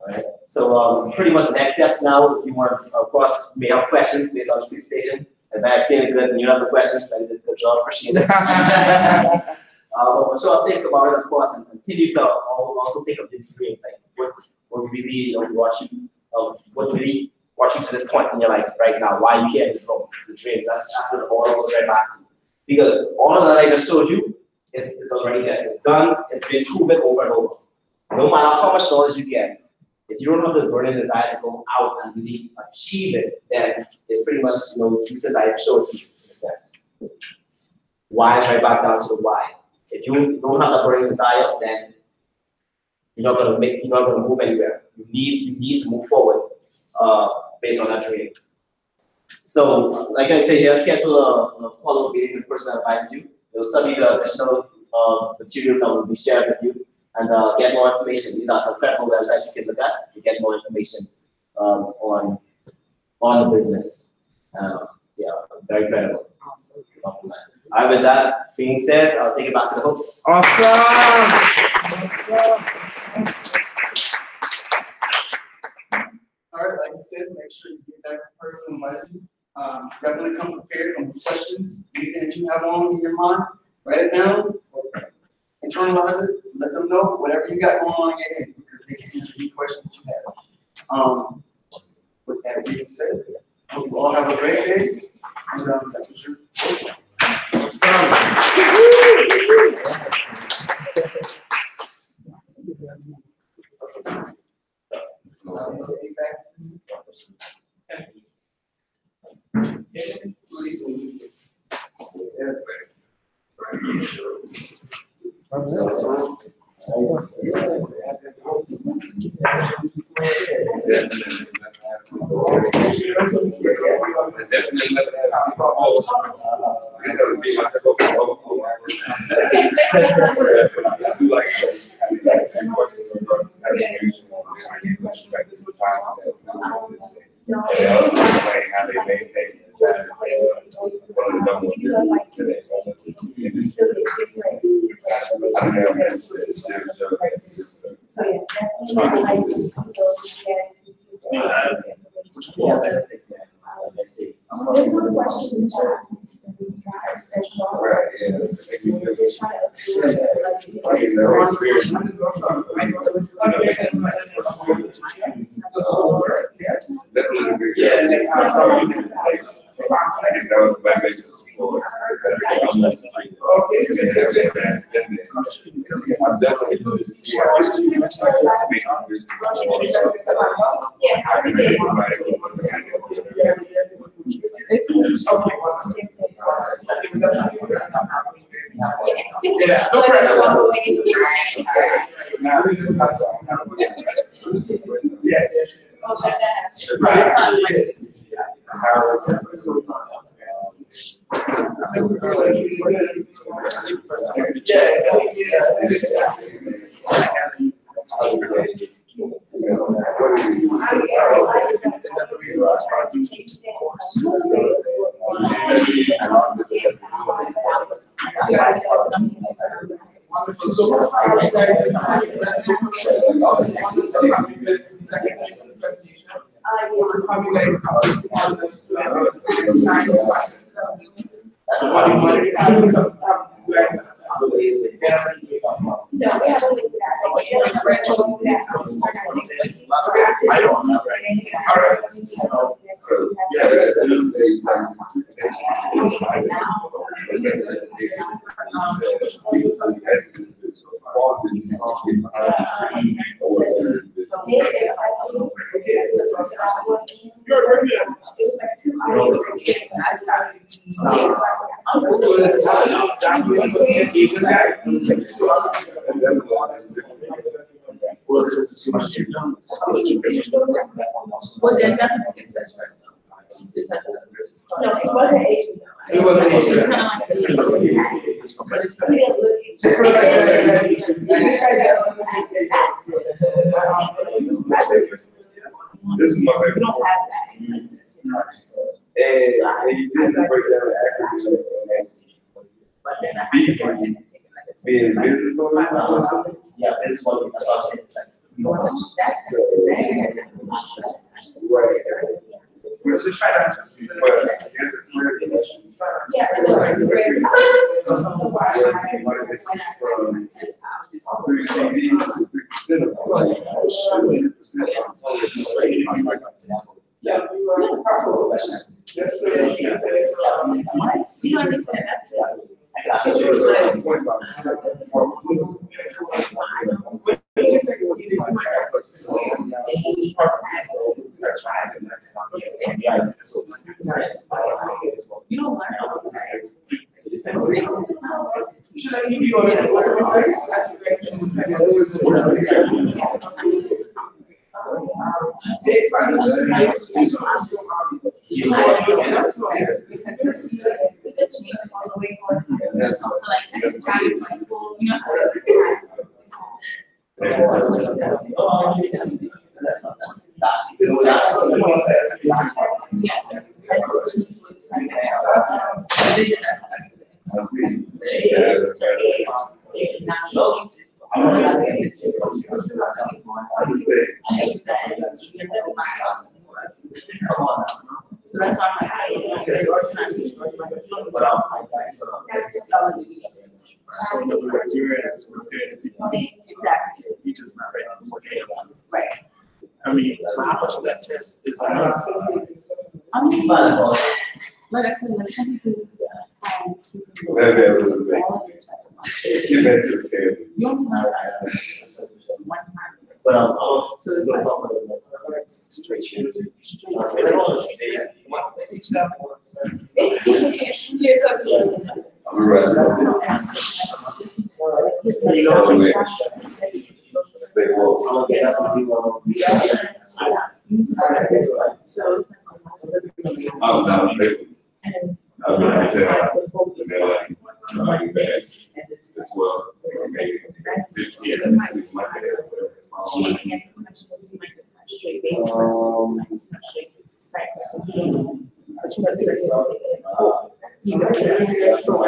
Right. So pretty much the next steps now, if you want, of course, you may have questions based on the presentation. If I explained it good and you have the questions, then you did a good job, appreciate it. So I'll think about it, of course, and continue to also think of the dreams, like what really what really brought you to this point in your life right now, why you here in this room, the dreams. That's what it all goes right back to. Because all of that I just showed you is already there. It's done, it's been proven over and over. No matter how much knowledge you get, if you don't have the burning desire to go out and really achieve it, then it's pretty much, useless. I showed it to you in a sense. Why is right back down to the why. If you don't have that burning desire, then you're not gonna move anywhere. You need to move forward based on that dream. So, like I said, here, schedule a follow-up meeting with the person that invited you. They'll study the additional material that will be shared with you and get more information. These are some credible websites you can look at to get more information on the business. Yeah, very credible. Alright, with that being said, I'll take it back to the host. Alright, like I said, make sure you get that person who invited you. Definitely come prepared, come with questions. Anything that you have on in your mind, write it down, internalize it, let them know whatever you got going on in your head, because they can answer any questions you have. With that being said, hope you all have a great day. And that was your Well, there's nothing against this first though. Just have to No, he wasn't Asian. He wasn't He was Asian. kind of like a Asian. But he didn't look Asian. And this guy got This is my We favorite. don't have that. And you didn't break down the acronyms. But then I Being had to take it like a business $5. Yeah, this is what that's what I'm saying. That's Where's the financial? But I guess it's weird. yeah. What is this from? 3 TVs to 3%. Yeah. You understand that's. You don't learn. So that's why I'm like, So the criteria is prepared to exactly. he just not ready for day one. Right. I mean, how much of that test is I'm just like I said, like some people use That is a big- all of your tests. Give that to the family. You only learn one time. But So it's like straight shooter? Here's something. I'm right. Stay woke. So it's I was out of business. and I was going to tell to focus them, on like, bad. and it's It's well, maybe 50 You might it's my bad. She didn't answer questions, you might just have straight data questions, you might just have straight site questions. But you have to say something. You know, so I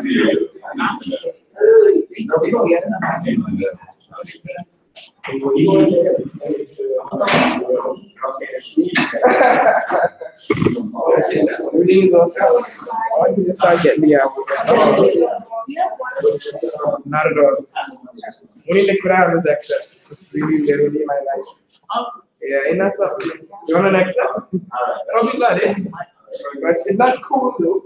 see you. Start getting me out. Not at all. Only liquid I have is excess. It's really literally my life. Yeah, ain't that something? You want an excess? I'll be glad, eh? But it's not cool though.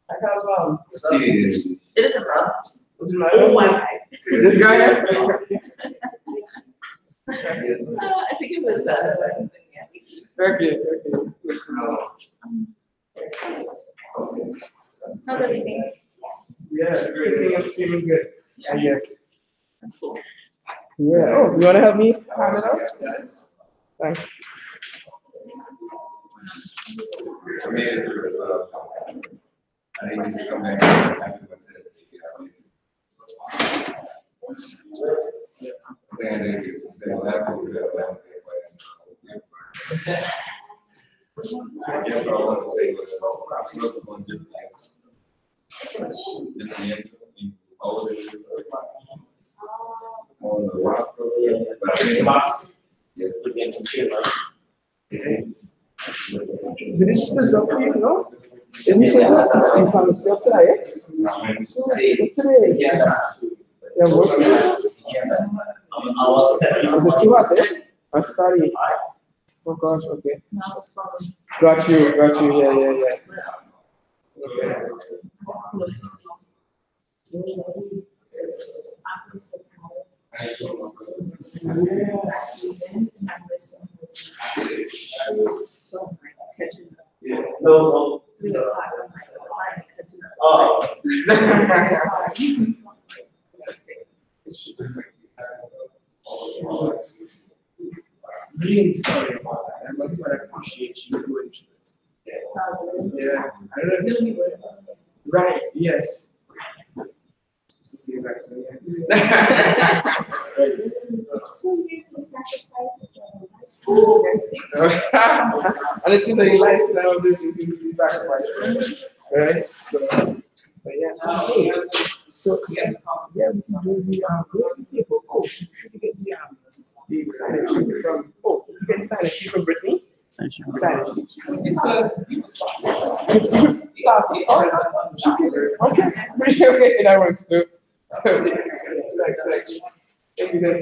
I have See, it is a problem. what's my Oh, my. this guy here? I think it was, Okay. how's everything? Yeah, everything is feeling good. I guess. That's cool. Yeah. Oh, you wanna help me hand it out? Thanks. I made it through. I need to come back. After what's it. Saying that's what we're doing. I guess what I want to say was, I was on different things. Different answers, always. On the rock, but I mean, box. Yeah, put in some shit, right? Did it say up for you? No? Didn't you say that? You found the stuff today, eh? Today. Yeah, what? I was saying. Was it too hot, eh? I'm sorry. Oh gosh, okay. Got you, yeah. So No. 3 o'clock, it's like, why did I cut you Oh. Really sorry about that. But I appreciate you doing it. Yeah. It's gonna be worth it. Right, yes. To see you guys again. Two years of sacrifice. And it's in the life now, this is sacrifice. Right? So yeah. So yeah, we should do the people. Oh, should we get the sign sheet from? Oh, you get the sign sheet from Brittany. Sign sheet. Okay, okay, that works too. Thank you guys.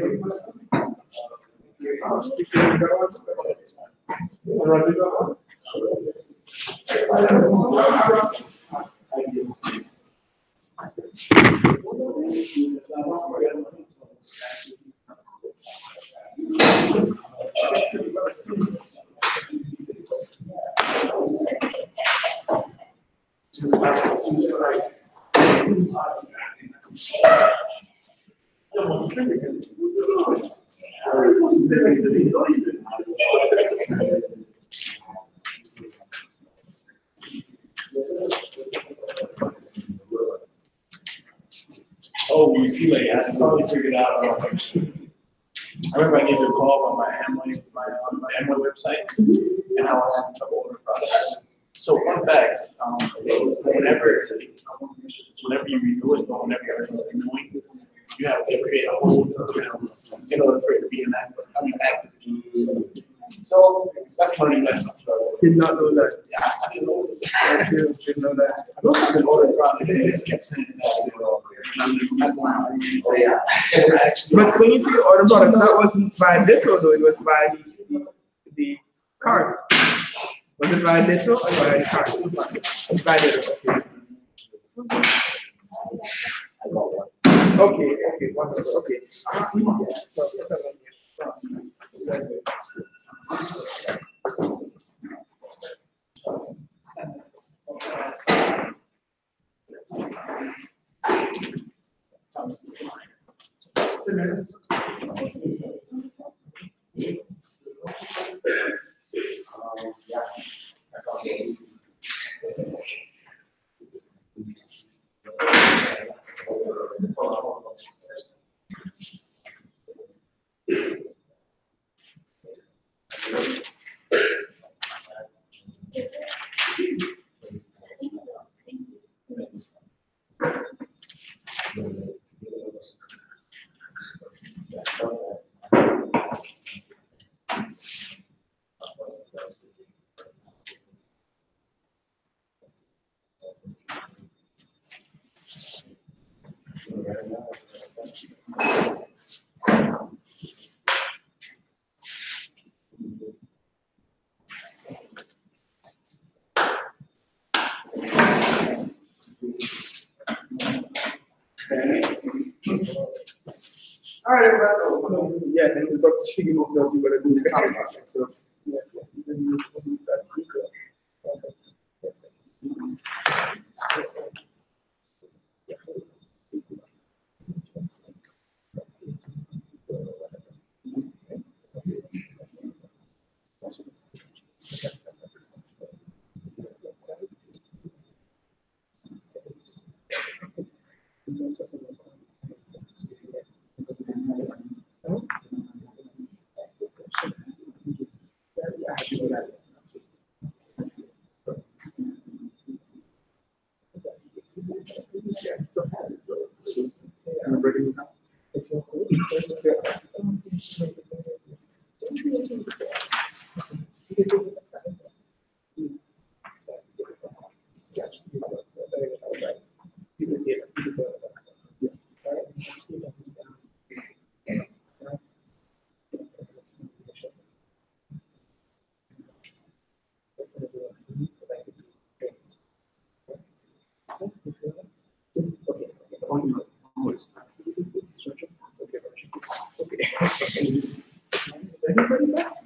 Oh, you see, like, I finally figured out. I remember I gave you a call on my Amway website, and I was having trouble ordering products. So, fun fact, whenever you renew it, or whenever you're renewing, you have to create a whole account in order for it to be active. So that's learning lesson. Did not know that. Yeah, I didn't know that. I didn't know that. I don't have an order product. They just kept saying that. But when you say order product, that wasn't by little though. It was by the cart. Was it by little or by the cart? It's by little. Okay. Okay. Wonderful. Okay. All right, everybody. Yeah, and we got to figure out what you're going to do. So, yes,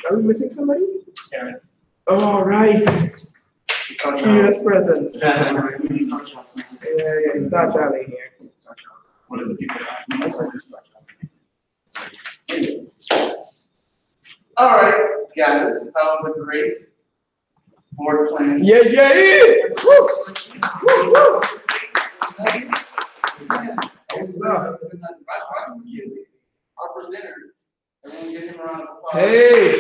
Are we missing somebody? Karen. All right. Serious presence. Yeah. Yeah, start traveling here. What are the people that? All right, guys, that was a great board plan. Yeah. Woo! Woo! Our presenter, everyone give him a round of applause. Hey!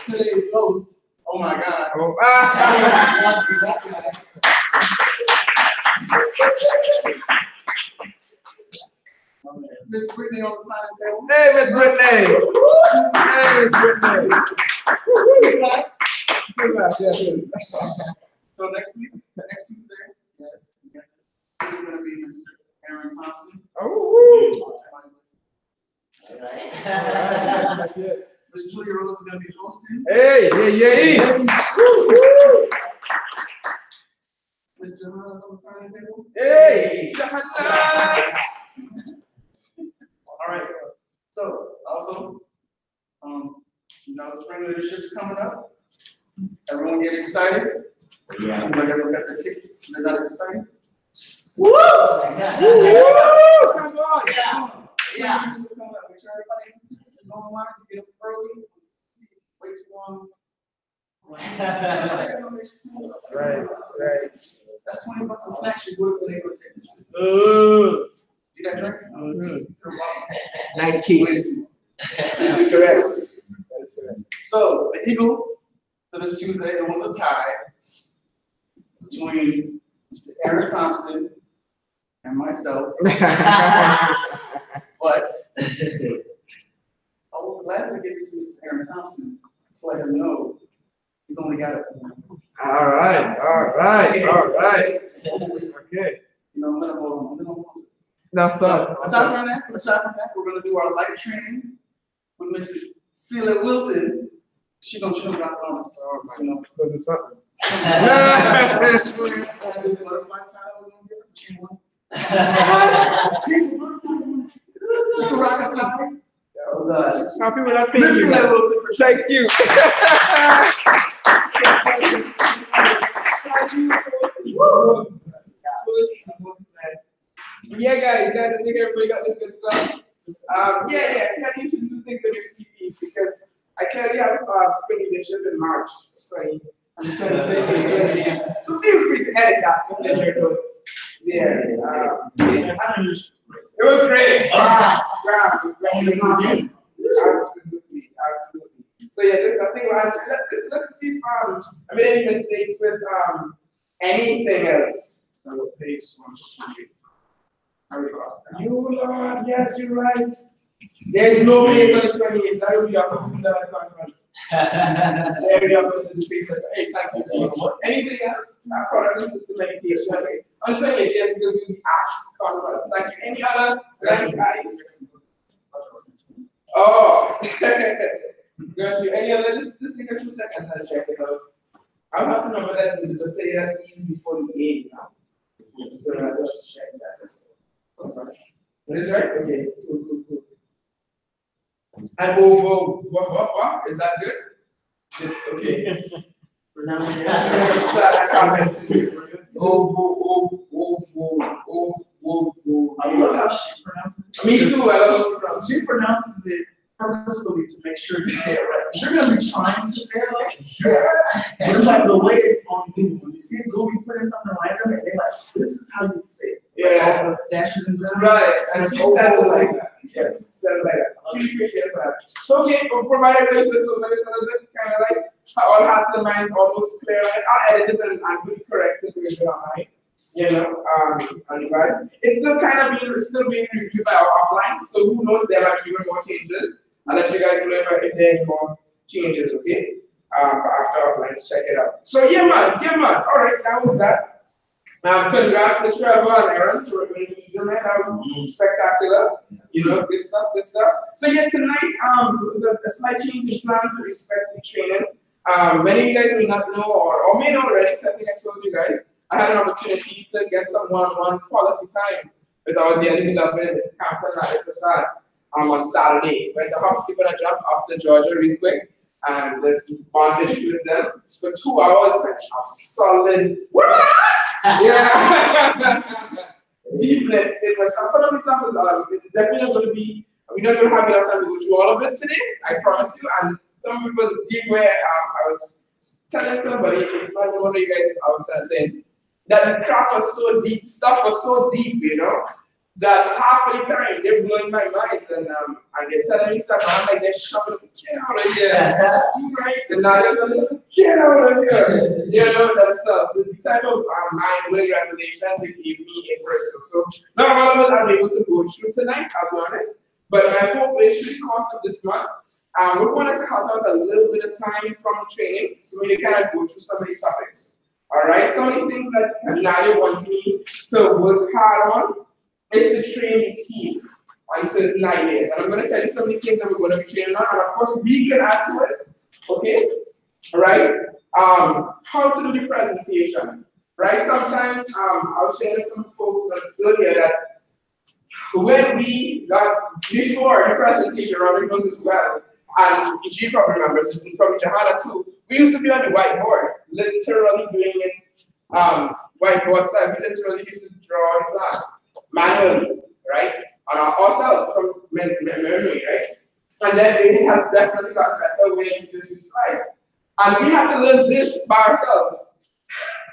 Today's host, oh my God. Oh, ah. Miss Brittany on the side of the table. Hey, Miss Brittany! Hey, Miss Brittany! Relax. Relax, yes. So next Tuesday, yes, it's gonna be Mr. Aaron Thompson. Oh, Alright. yes. Ms. Julia Rose is gonna be hosting. Hey, yeah. Woo! Ms. Johanna is on the side of the table. Hey! All right. So also, spring leadership's coming up. Everyone get excited. Yeah. Somebody look at their tickets. They're not excited. Woo! Woo! Come on! Yeah. Make sure everybody gets tickets and go online and get them early. Wait too long. Right. That's $20 a snack you would have been able to take. See that drink? Nice keys. That's correct. That is correct. So the Eagle, so this Tuesday, it was a tie between Mr. Aaron Thompson and myself, but I will gladly give it to Mr. Aaron Thompson to let him know he's only got it. All right. Okay. You know, I'm gonna hold on. Now, sir. Aside from that, we're gonna do our light training with Mrs. Celia Wilson. She gonna drop on us. You know, Go do something. this butterfly tie was gonna give her. She won. Rocket tie. Oh gosh. How people not Miss thinking Celia that? Wilson for Thank you. Yeah, guys, I think everybody got this good stuff. I tell you to do things on your CV because I tell you I have spring leadership in March. So I'm trying to say so feel free to edit that and then your notes there. It was great. Absolutely. So yeah, I think let's see if I made any mistakes with anything else. I will pace 1 to 2. I will cross that. You Lord, yes, you're right. There's no place on the 28th. That will be our $14 conference. There we are going to the space. Hey, thank you. Anything else? Our product and system education. On 28th, yes, because we'll be asked conference. Like any other nice guys. Oh, got you. Any other? Just take a 2 seconds and check it out. I'll have to remember that the play that is before the 8 now. So I'll just check that as well. Is that right? Okay, cool. And over, what? Is that good? Okay. I love how she pronounces it. Me too, I love how she pronounces it. She pronounces it purposefully to make sure you say it right. You're gonna be trying to say it right. But it's like the way it's on Google. When you see Google, you put in something random and they're like, this is how you say it. Yeah. All the dashes and dots. Right, and she says it like that. Yes, says it like that. Really appreciate that. So, okay, provided there's a little bit kind of like all hearts and minds almost clear. Like, I'll edit it and we'll correct it with your mind. You know, and right. It's still kind of being reviewed by our uplines, so who knows, there might be even more changes. I'll let you guys know if there are any more changes, okay? After uplines, check it out. So yeah, man. All right, that was that. Congrats to Trevor and Aaron for being eager, man. That was spectacular. You know, good stuff. So yeah, tonight, there's a slight change in plan with respect to the training. Many of you guys may not know or may know already, because I think I told you guys, I had an opportunity to get some one-on-one quality time with our dearly beloved Captain Prasad on Saturday. Went to hop skip and a jump up to Georgia real quick. and just bonded with them for 2 hours, like a solid, yeah, deepness. It was some of the stuff is, it's definitely going to be, we're not going to have enough time to go through all of it today, I promise you, and some of it was deep where I was telling somebody, like one of you guys, I was saying, that the craft was so deep, stuff was so deep, you know, that half the time they're blowing my mind and they're telling me stuff, and I'm like, they're shouting, get out of here, right? And now they're going to say, get out of here, you know, themselves. With the type of mind-blowing revelations they gave me in person. So, not all of it I'm able to go through tonight, I'll be honest, but my hope is through the course of this month, we're going to cut out a little bit of time from training so we can kind of go through some of these topics. All right, some of the things that Nadia wants me to work hard on is to train the team on certain ideas. And I'm going to tell you some of the things that we're going to be training on, and of course we can add to it, okay? All right, how to do the presentation, right? Sometimes I was sharing with some folks earlier that when we got, before the presentation, Robert knows as well, and you probably remember, probably Johanna too, we used to be on the whiteboard, literally doing it whiteboard style. We literally used to draw the plan manually, right? On ourselves from memory, right? And then it has definitely got better way to use slides. And we had to learn this by ourselves.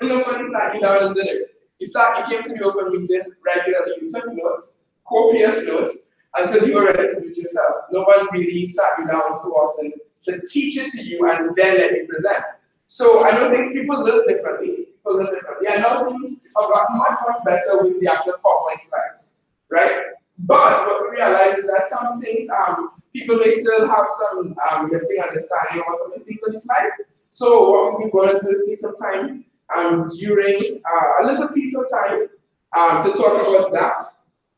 Nobody sat you down and did it. You came to the open meeting regularly, you took notes, copious notes, until you were ready to do it yourself. No one really sat you down too often to teach it to you and then let you present. So I know things people learn differently. And now things have gotten much better with the actual PowerPoint slides, right? But what we realize is that some things people may still have some missing understanding of some of the things on the slide. So what we're going to do is take some time during a little piece of time to talk about that.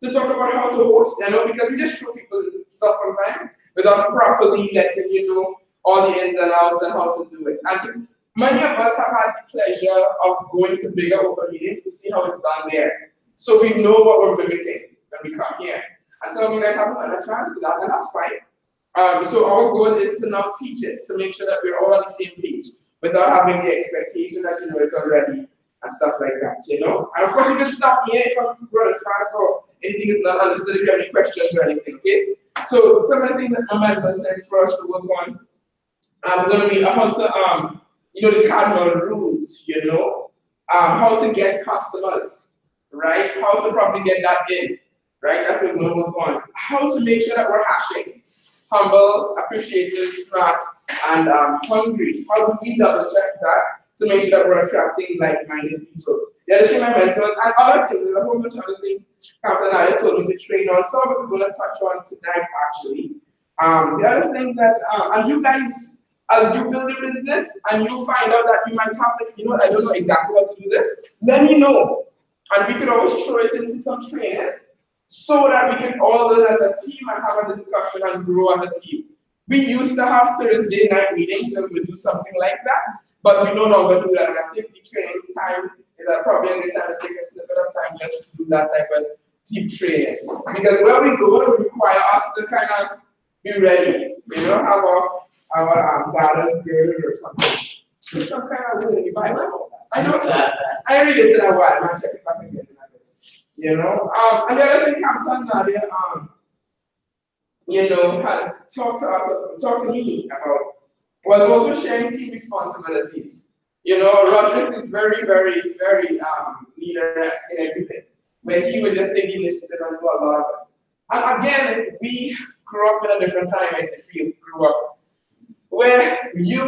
To talk about how to host, you know, because we just throw people into stuff sometimes without properly letting you know all the ins and outs and how to do it. And many of us have had the pleasure of going to bigger open meetings to see how it's done there. So we know what we're mimicking when we come here. And some of you guys haven't had a chance to that, and that's fine. So our goal is to now teach it, to make sure that we're all on the same page without having the expectation that you know it already and stuff like that, you know? And of course, you can stop me if I'm running fast or anything is not understood, if you have any questions or anything, okay? So some of the things that my mentor said for us to work on, going to be how to, you know, the cardinal rules, you know, how to get customers, right? How to probably get that in, right? That's what we're going to work on. How to make sure that we're hashing, humble, appreciative, smart, and hungry. How do we double check that to make sure that we're attracting like-minded people? The other thing my mentors and other things, there's a whole bunch of other things Captain Nadia told me to train on. Some of it we're going to touch on tonight, actually. The other thing that, and you guys, as you build a business and you find out that you might have, like, you know, I don't know exactly how to do this, let me know. And we could always throw it into some training so that we can all learn as a team and have a discussion and grow as a team. We used to have Thursday night meetings and we would do something like that, but we no longer do that. And I think the training time is probably a good time to take a snippet of time just to do that type of team training. Because where we go, it requires us to kind of be ready. You know, have our God's girded or something. There's some kind of way in the Bible. I know that. I read it in a while. I'll check it back again. You know, and the other thing Captain Nadia, you know, had talked to me about was also sharing team responsibilities. You know, Roderick is very, very, very leader-esque in everything, where he would just take the initiative and do a lot of it. And again, we grew up in a different time in the field, grew up, where you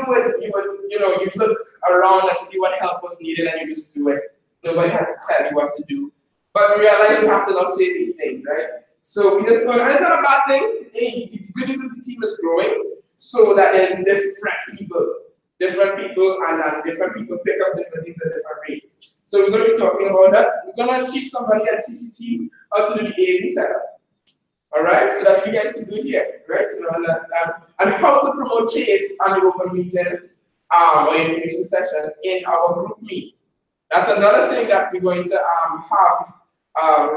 look around and see what help was needed and you just do it. Nobody had to tell you what to do. But we realize you have to now say these things, right? So we just go, and it's not a bad thing. Hey, it's good news is the team is growing so that there are different people, and different people pick up different things at different rates. So we're going to be talking about that. We're going to teach somebody and teach the team how to do the AV setup. All right, so that you guys can do here, right? So, and how to promote case on the open meeting or information session in our group meet. That's another thing that we're going to have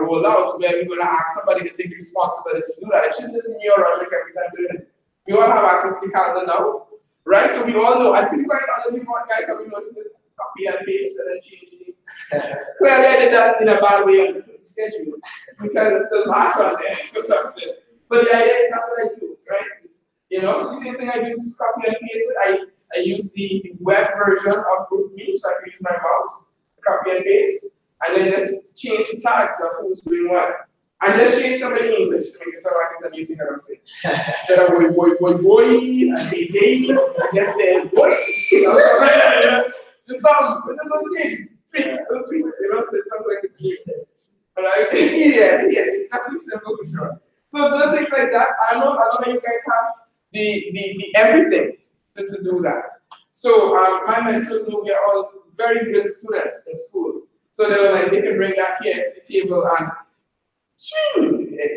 roll out, where we're going to ask somebody to take responsibility to do that. It shouldn't just be your Roderick every time doing it. We all have access to the calendar now. right? So we all know, I think quite honestly, what guys have we noticed it, copy and paste and then change it. Clearly, I did that in a bad way on the schedule because it's still math on there for something. But the idea is that's what I do, right? You know, so the same thing I do is copy and paste it. I use the web version of GroupMe, so I can use my mouse, copy and paste, and then just change the tags of who's doing what. And just change somebody in English to make it sound like it's a new thing that I'm saying. Instead of boy, and hey, I just said boy, you know, so, just some, but just little changes, tweaks, you know, so it sounds like it's new. But yeah, it's definitely simple for sure. So little things like that, I know you guys have the everything to do that. So my mentors know we are all very good students in school. So they were like, they can bring that here to the table and swing it,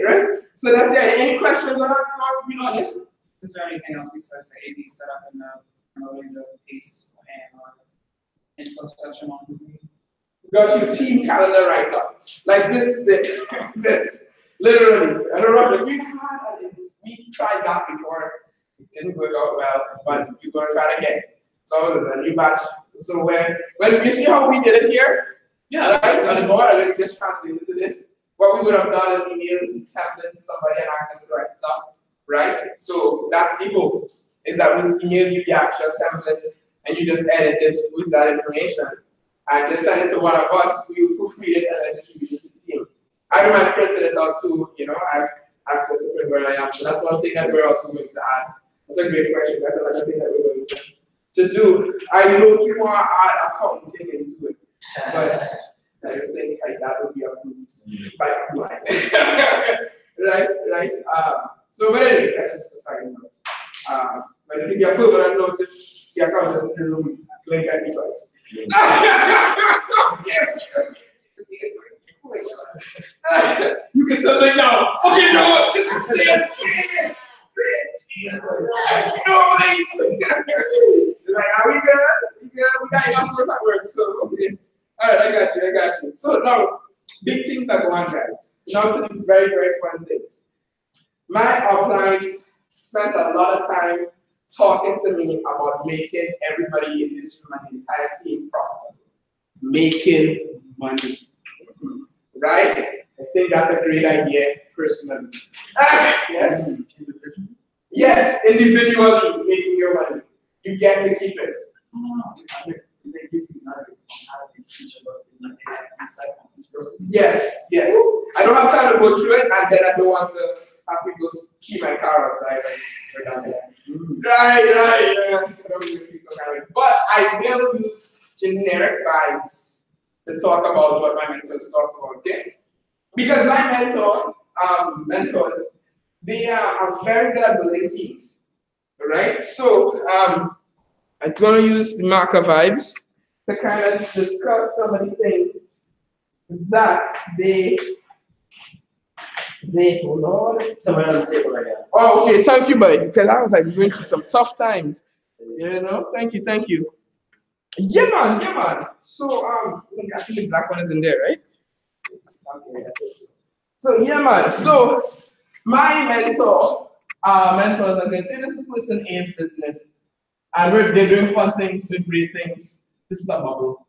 right? So that's the idea. Any questions on that? To be honest. Is there anything else besides the AV setup and promoting the pace and info section on Google? Got your team calendar writer. Like this, literally. I don't know, we tried that before. It didn't work out well, but we're going to try it again. So there's a new batch. So when you see how we did it here, yeah, right, on the board, I will just translate it to this. What we would have done is email the template to somebody and ask them to write it up, right? So that's the hope, is that we email you the actual template and you just edit it with that information and just send it to one of us. We will proofread it and then distribute it to the team. I don't mind printing it out too, you know, I have access to print where I am. So that's one thing that we're also going to add. That's a great question. That's another thing that we're going to do. I know you want to add accounting into it, but I just think like that would be approved by the client. right. So, but anyway, that's just a side note. But if you approve, I notice the accountants in the room blink at me twice. You can still blink now. Okay, no, this is it. No, please. Like, are we good? We got enough work at work, so okay. All right, I got you. So now, big things are going, guys. Now to the very, very fun things. My uplines spent a lot of time talking to me about making everybody in this room and the entire team profitable. Making money. Right? I think that's a great idea, personally. Yes. Yes, individually making your money. You get to keep it. Yes. I don't have time to go through it, and then I don't want to have people key my car outside. Right. But I will use generic vibes to talk about what my mentors talked about, okay? Because my mentors, they are very good at building teams, right? So I'm going to use the marker vibes to kind of discuss some of the things that they hold on. Somewhere on the table right now. Oh, okay, thank you, buddy, because I was like going through some tough times. You know, thank you. Yeah, man. So, I think the black one is in there, right? So, yeah, man. So, my mentors, I can say this is person A's business, and they're doing fun things, doing great things. This is a bubble.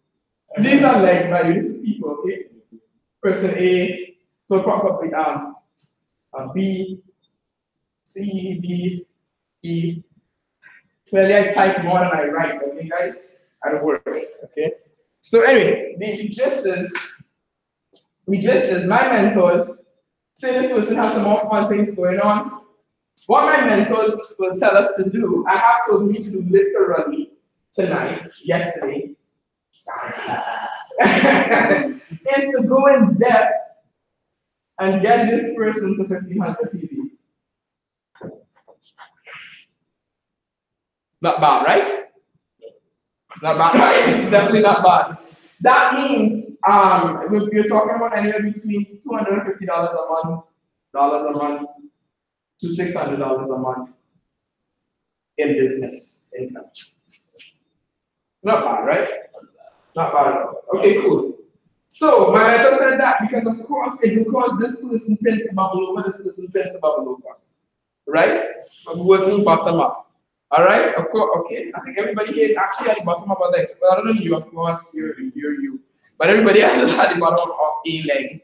These are legs, right? This is people, okay? Person A, so probably B, C, D, E. Clearly, I type more than I write, okay, guys? At work, okay? So anyway, the gist is my mentors say this person has some more fun things going on. What my mentors will tell us to do, I have told me to do literally tonight, yesterday, is to go in depth and get this person to 1500 PV. Not bad, right? It's not bad, right? It's definitely not bad. That means we're talking about anywhere between $250 a month to $600 a month in business income. Not bad, right? Not bad at all. Okay, cool. So my mentor said that because of course it will cause this person tends to bubble over, this person tends to bubble over. right? Working bottom up. All right, of course, okay. I think everybody here is actually at the bottom of our legs. Well, I don't know you, of course, you're you. But everybody else is at the bottom of a leg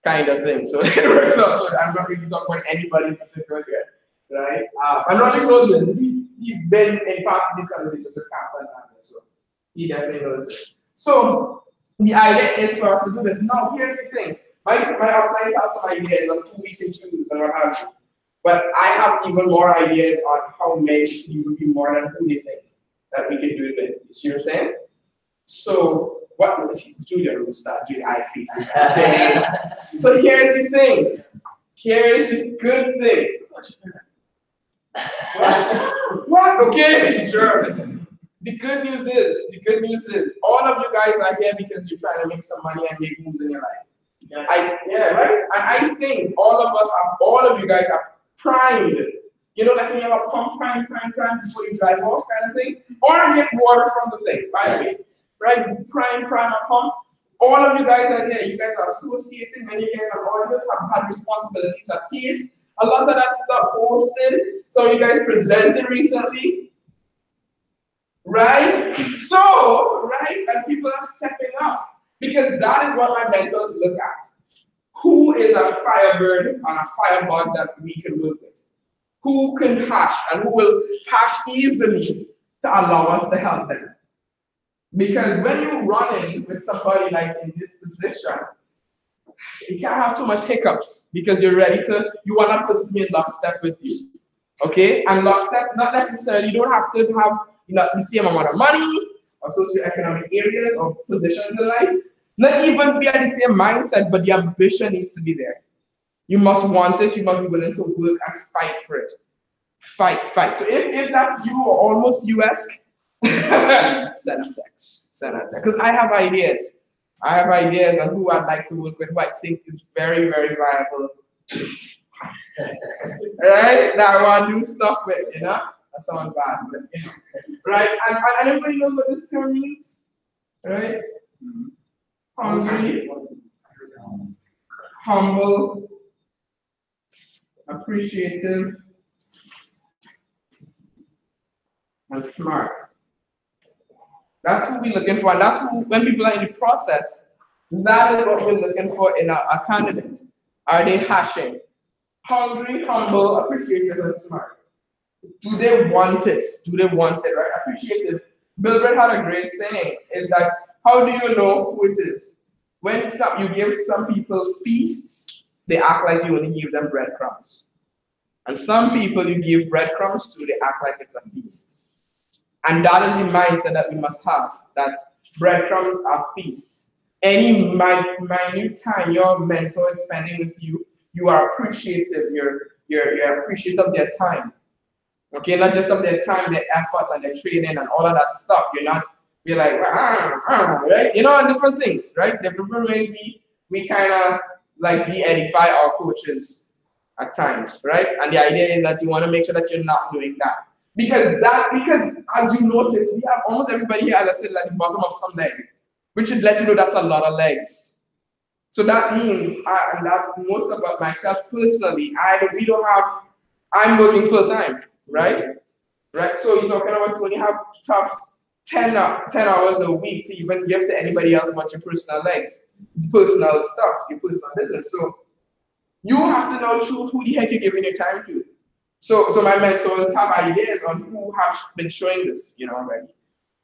kind of thing. So it works out. So I'm not really talking about anybody in particular here, right? And Ronnie Rosen, he's been in part of these conversations with Captain Daniel, so he definitely knows this. So the idea is for us to do this. Now, here's the thing. My outlines have some ideas on who we can choose and what have you. But I have even more ideas on how many you would be more than who they think that we can do it with. You see what I'm saying? So, what Julia will start doing eye faces. So here's the thing. Here's the good thing. What? Okay, sure. The good news is, all of you guys are here because you're trying to make some money and make moves in your life. Right? And I think all of you guys are primed. You know, like when you have a pump prime before you drive off kind of thing, or get water from the thing, by the way. Right? Prime, a pump. All of you guys are there. You guys are associated. Many of you guys have always have had responsibilities at peace. A lot of that stuff hosted. So you guys presented recently. Right? So, right? And people are stepping up. Because that is what my mentors look at. Who is a firebird and a firebug that we can work with? Who can hash and who will hash easily to allow us to help them? Because when you're running with somebody like in this position, you can't have too much hiccups because you want that person to be in lockstep with you. Okay? And lockstep, not necessarily, you don't have to have the same amount of money or socioeconomic areas or positions in life. Not even be at the same mindset, but the ambition needs to be there. You must want it, you must be willing to work and fight for it. Fight. So if that's you or almost you-esque, send a text. Because I have ideas. On who I'd like to work with, who I think is very, very viable. Right? That I want to do stuff with, you know? That sounds bad, but you know. Right? And everybody knows what this term means? Right? Hungry, humble, appreciative, and smart. That's who we're looking for, and that's who, when people are in the process, that is what we're looking for in a candidate. Are they hashing? Hungry, humble, appreciative, and smart. Do they want it? Right? Appreciative. Bilbert had a great saying, is that, how do you know who it is? When you give some people feasts, they act like you only give them breadcrumbs. And some people you give breadcrumbs to, they act like it's a feast. And that is the mindset that we must have, that breadcrumbs are feasts. Any minute time your mentor is spending with you, you are appreciative, you're appreciative of their time. Okay, not just of their time, their effort and their training and all of that stuff. You're like, right? You know, different things, right? Different ways we kind of like de-edify our coaches at times, right? And the idea is that you want to make sure that you're not doing that. Because as you notice, we have almost everybody here, as I said, at the bottom of some leg, which should let you know that's a lot of legs. So that means, and that most of myself personally, I'm working full time, right? So you're talking about when you have tops 10 hours a week to even give to anybody else but your personal legs, personal stuff, your personal business. So you have to now choose who the heck you're giving your time to. So my mentors have ideas on who have been showing this, already.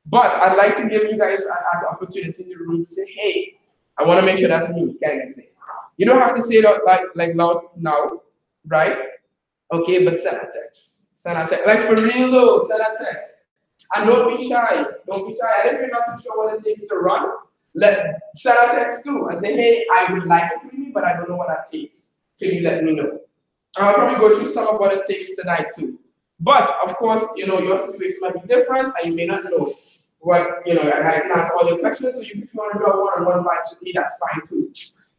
But I'd like to give you guys an opportunity in the room to say, hey, I want to make sure that's me, kind of thing. You don't have to say it like loud now, right? Okay, but send a text. Like for real though, send a text. And don't be shy. And if you're not too sure what it takes to run, send a text too and say, hey, I would like it to be, but I don't know what that takes. Can you let me know? I'll probably go through some of what it takes tonight too. But of course, your situation might be different and you may not know what, I can answer all your questions. So if you want to do a one-on-one match with me, that's fine too.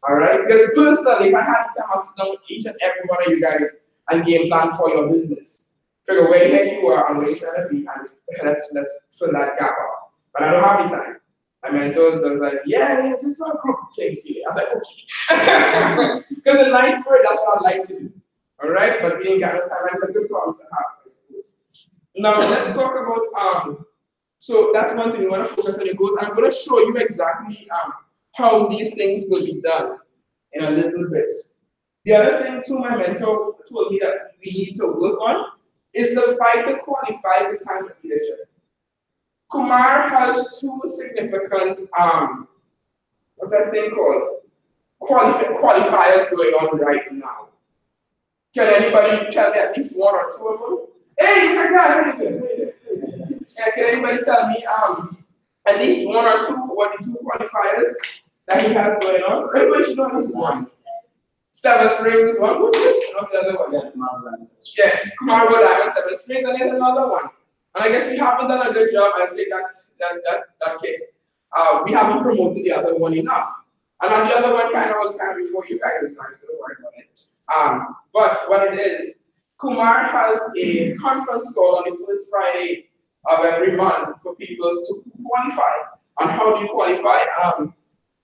All right? Because personally, if I had time, I'll sit down with each and every one of you guys and game plan for your business. Figure where the heck you are and where you're trying to be, and let's fill that gap out. But I don't have the time. My mentors was like, yeah, just do a group thing, see. I was like, okay. Because in my spirit, that's what I'd like to do. All right, but we ain't got no time. That's a good problem to have, I suppose. Now let's talk about so that's one thing we want to focus on your goals. I'm going to show you exactly how these things will be done in a little bit. The other thing too, my mentor told me that we need to work on is the fight to qualify for time of leadership. Kumar has two significant what's that thing called? Qualifiers going on right now. Can anybody tell me at least one or two of them? Hey, my God, can anybody tell me at least one or two, what the two qualifiers that he has going on? Everybody should know at least one. Seven Springs is one. What's the other one? Yes, Kumar Road Diamond, Seven Springs, and there's another one. And I guess we haven't done a good job. I'll take that kick. We haven't promoted the other one enough. And then the other one was kind of before you guys this time, so don't worry about it. But what it is, Kumar has a conference call on the first Friday of every month for people to qualify. And how do you qualify?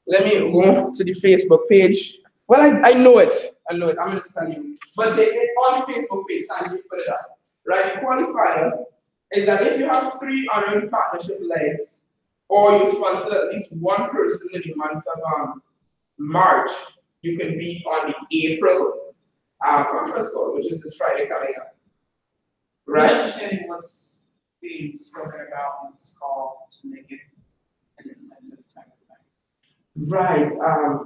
Let me go to the Facebook page. Well, I know it. I'm going to tell you. But it's on the Facebook page, Sanjay put it up. Right? The qualifier is that if you have 3 honorary partnership legs, or you sponsor at least one person in the month of March, you can be on the April conference call, which is this Friday coming up. Right? Understanding what's being spoken about on this call to make it an incentive type of thing. Right.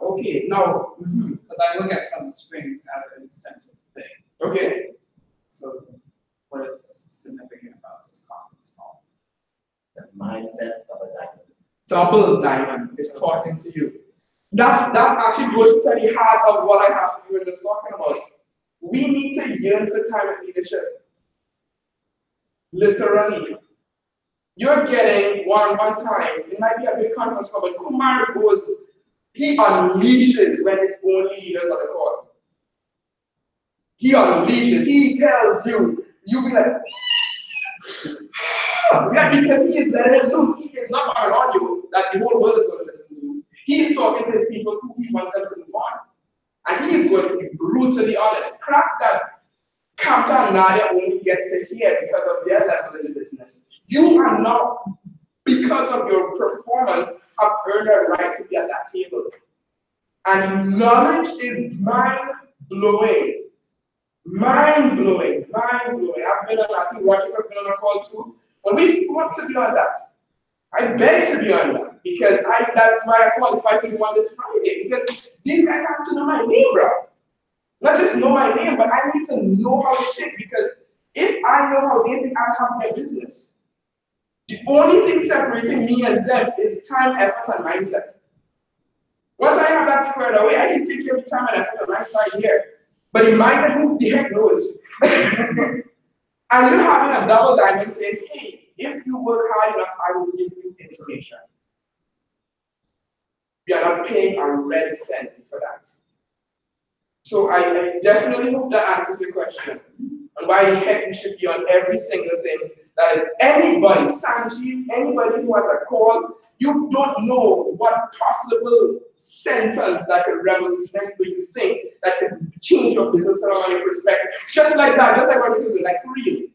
Okay. Now, because I look at some strings as an incentive thing. Okay. So, what is significant about this conference call? The mindset of a diamond. Double diamond is talking to you. That actually goes to the heart of what we were just talking about. We need to yearn for time of leadership. Literally. You're getting one-on-one time. It might be a big conference call, but Kumar goes, he unleashes when it's only leaders on the call. He unleashes, he tells you, you be like, yeah, because he is letting it loose. He is not on an audio that the whole world is going to listen to. He is talking to his people who he wants them to move on. And he is going to be brutally honest. Crap that Kamta and Nadia only get to hear because of their level in the business. You are not, because of your performance, have earned a right to be at that table. And knowledge is mind-blowing. Mind-blowing, mind-blowing. I've been on that, I think Roger has been on a call too. When we fought to be on that, I begged to be on that because that's why I qualified for the one this Friday, because these guys have to know my name, bro. Not just know my name, but I need to know how they think, because if I know how they think, I'll have my business. The only thing separating me and them is time, effort, and mindset. Once I have that squared away, I can take care of time and effort on my side here. But in mindset, who the heck knows? And you're having a double diamond saying, hey, if you work hard enough, I will give you information. We are not paying a red cent for that. So I definitely hope that answers your question on why the heck we should be on every single thing. That is anybody, Sanjeev, anybody who has a call, you don't know what possible sentence that could revolutionize what you think that could change your business around your perspective. Just like that, just like what we're doing, like for real.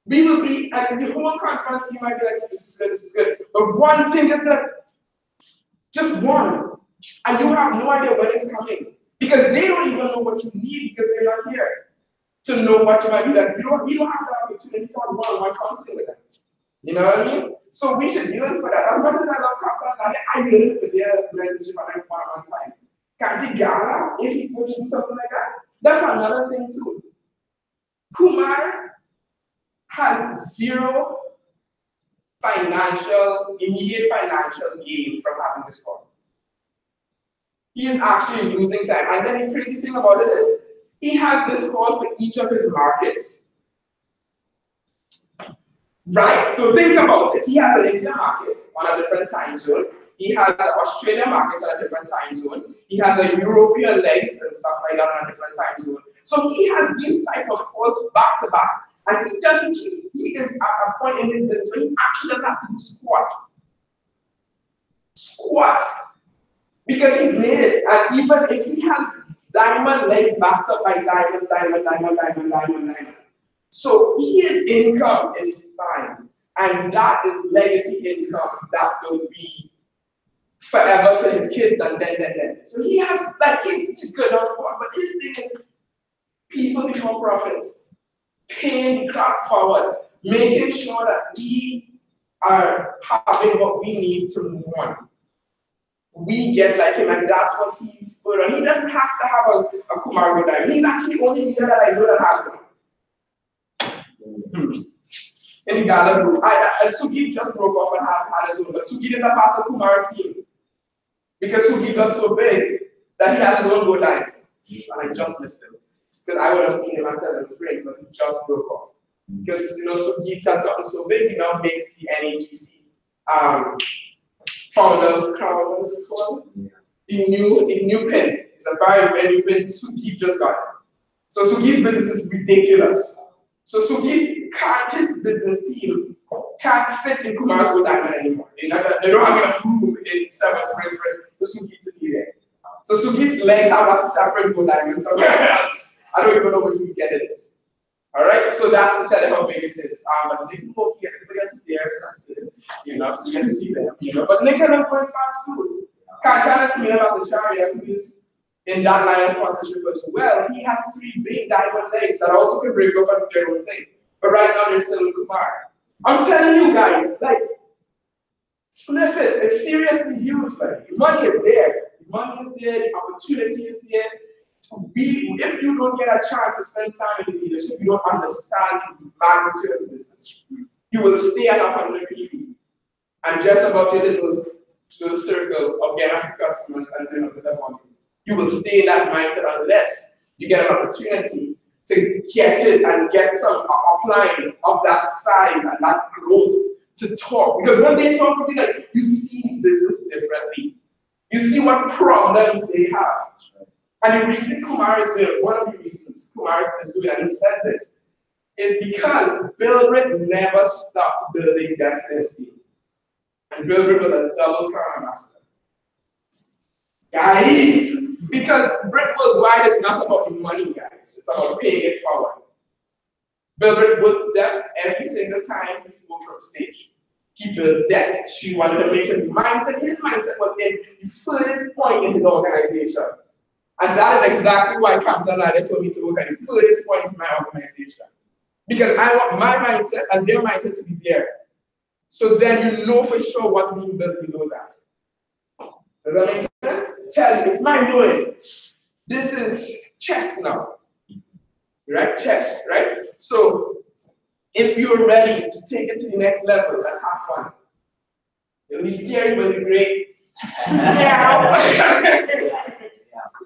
We will be, and the whole conference, you might be like, this is good, this is good. But one thing, just one. And you have no idea when it's coming. Because they don't even know what you need because they're not here to know what you might be like. You don't have the opportunity to talk one-on-one counseling with them. You know what I mean? So we should yearn for that. As much as I love Captain, I yearn for their mentorship and one-on-one time. Kanti Gara, if he were to do something like that, that's another thing too. Kumar has zero immediate financial gain from having this call. He is actually losing time. And then the crazy thing about it is, he has this call for each of his markets. Right? So think about it. He has an Indian market on a different time zone. He has an Australian market on a different time zone. He has a European legs and stuff like that on a different time zone. So he has these type of calls back to back. And he is at a point in his business where he actually doesn't have to do squat. Because he's made it. And even if he has Diamond legs backed up by diamond. So his income is fine. And that is legacy income that will be forever to his kids and then. So he has, like, he's good enough for it. But his thing is people before profit, paying the craft forward, making sure that we are having what we need to move on. We get like him, and that's what he's put on. He doesn't have to have a Kumar Godai. He's actually the only leader that I know that has one. In the Gala group, Sugi just broke off and had his own, but Sugi is a part of Kumar's team. Because Sugi got so big that he has his own Godai. And I just missed him. Because I would have seen him at Seven Springs, but he just broke off. Because Sugi has gotten so big, he now makes the NAGC founders crown, what is it called? The new pin. It's a very new pin. Sugi just got it. So Sugi's business is ridiculous. So Sugi his business team can't fit in Kumar's Gold Diamond anymore. They don't have enough room in Seven Springs for Sugi to be there. So Sugi's legs have a separate Gold Diamond somewhere else. I don't even know which weekend it is. Alright, so that's to tell you how big it is. But they can go here, everybody else is there, so that's good. So you get to see them, But Nick and I'm going fast too. Can't ask me about the chariot who's in that line of sponsorship as well. He has 3 big diamond legs that also can break off and do their own thing. But right now they're still in Kumar. I'm telling you guys, like, sniff it. It's seriously huge. Like, the money is there. The money is there, the opportunity is there. If you don't get a chance to spend time in leadership, you don't understand the magnitude of the business. You will stay at 100 people and just about your little circle of getting a few customers and doing a bit of money. You will stay in that mindset unless you get an opportunity to get it and get some upline of that size and that growth to talk. Because when they talk to you, like, you see business differently. You see what problems they have. And the reason Kumar is doing it, one of the reasons Kumar is doing it, and he said this, is because Bill Britt never stopped building that team. And Bill Britt was a double crown master. Guys, because Britt Worldwide is not about the money, guys. It's about paying it forward. Bill Britt built depth every single time he spoke from stage. He built depth. She wanted to make sure his mindset was in the furthest point in his organization. And that is exactly why Captain Nadia told me to work at the furthest point in my organization. Because I want my mindset and their mindset to be there. So then you know for sure what's being built below that. Does that make sense? Tell you, it's my doing. This is chess now. Right? Chess, right? So if you're ready to take it to the next level, let's have fun. It'll be scary, but it'll be great.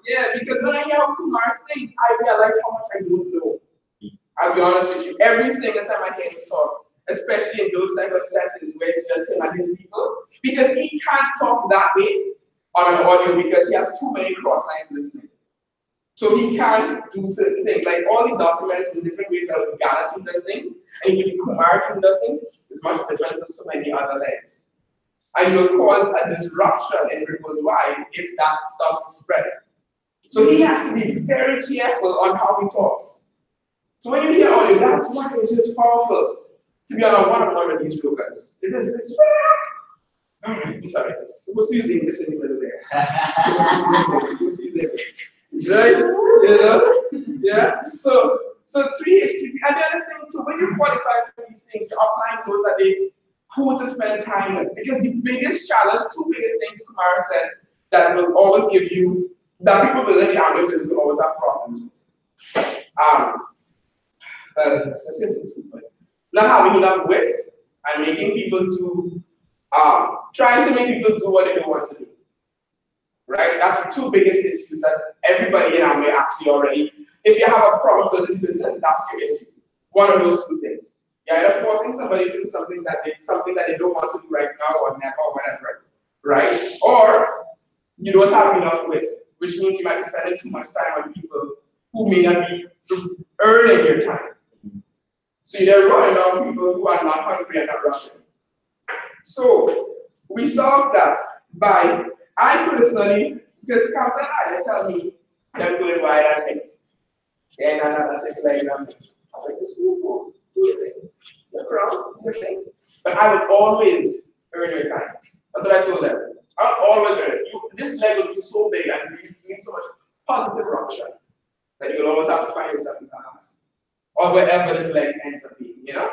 Yeah, because when I hear how Kumar thinks, I realize how much I don't know. I'll be honest with you. Every single time I hear him talk, especially in those type of settings where it's just him and his people, because he can't talk that way on an audio because he has too many cross lines listening. So he can't do certain things, like all the documents in different ways that Ghana team does things, and even the Kumar team does things, is much different than so many other legs. And you'll cause a disruption in worldwide if that stuff is spread. So he has to be very careful on how he talks. So when you hear audio, that's why it's just powerful to be on a one-on-one with these jokers. It's just, all right, sorry, supposed to use English in the middle there. Supposed to use English. Right? Yeah. So 3HTP. And the other thing too, when you qualify for these things, you're applying those that who to spend time with. Because the biggest challenge, 2 biggest things Kumar said that will always give you, that people within the ambitious will always have problems with. Not having enough width and making people do, trying to make people do what they don't want to do. Right? That's the 2 biggest issues that everybody in Amway actually already, if you have a problem building business, that's your issue. One of those 2 things. You're either forcing somebody to do something that they don't want to do right now or never or whatever. Right? Or you don't have enough width, which means you might be spending too much time on people who may not be earning your time. So you're running down people who are not hungry and not rushing. So we solved that by, I personally, because Captain Nadia tell me, them going wide and big. Then another 6 legs. I was like, this is cool. Do your thing. Look around, do your thing. But I would always earn your time. That's what I told them. I'll always earn it. This leg will be so big and you need so much positive rupture that you'll always have to find yourself in Tallahassee. Or wherever this leg ends up being, you know?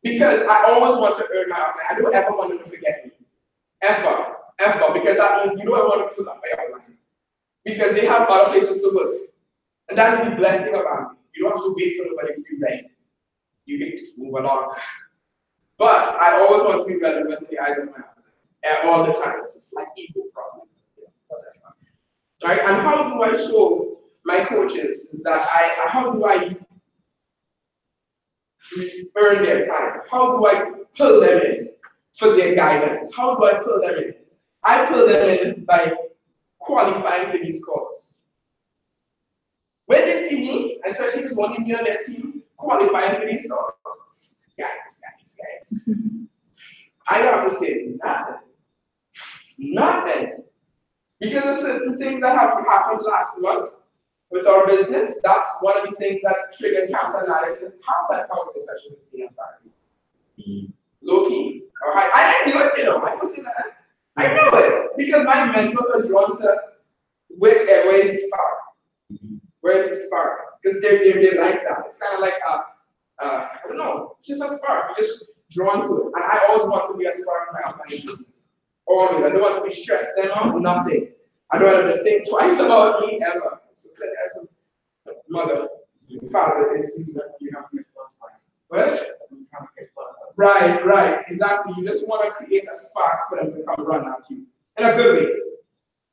Because I always want to earn my outline. I don't ever want them to forget me. Ever. Because that means you don't want to fill up my outline. Because they have other places to work. And that is the blessing about me. You don't have to wait for nobody to be ready. You can just move along. But I always want to be relevant to the eyes of my outline. All the time. It's a slight ego problem. Right? And how do I show my coaches that how do I earn their time? How do I pull them in for their guidance? How do I pull them in? I pull them in by qualifying for these calls. When they see me, especially if it's one of me on their team, qualifying for these calls, guys, I don't have to say nothing. Because of certain things that have happened last month with our business, that's one of the things that triggered counter narrative. How that counseling session with me, I'm sorry. Low key. I knew it, you know. I know that. I know it. Because my mentors are drawn to where is his spark? Where is his spark? Because they like that. It's kind of like I don't know, it's just a spark. You're just drawn to it. And I always want to be a spark in my online business. Always. I don't want to be stressed them out, nothing. I don't want them to think twice about me ever. So as a mother, father, you have to get twice. What? Right, exactly. You just want to create a spark for them to come run at you. In a good way.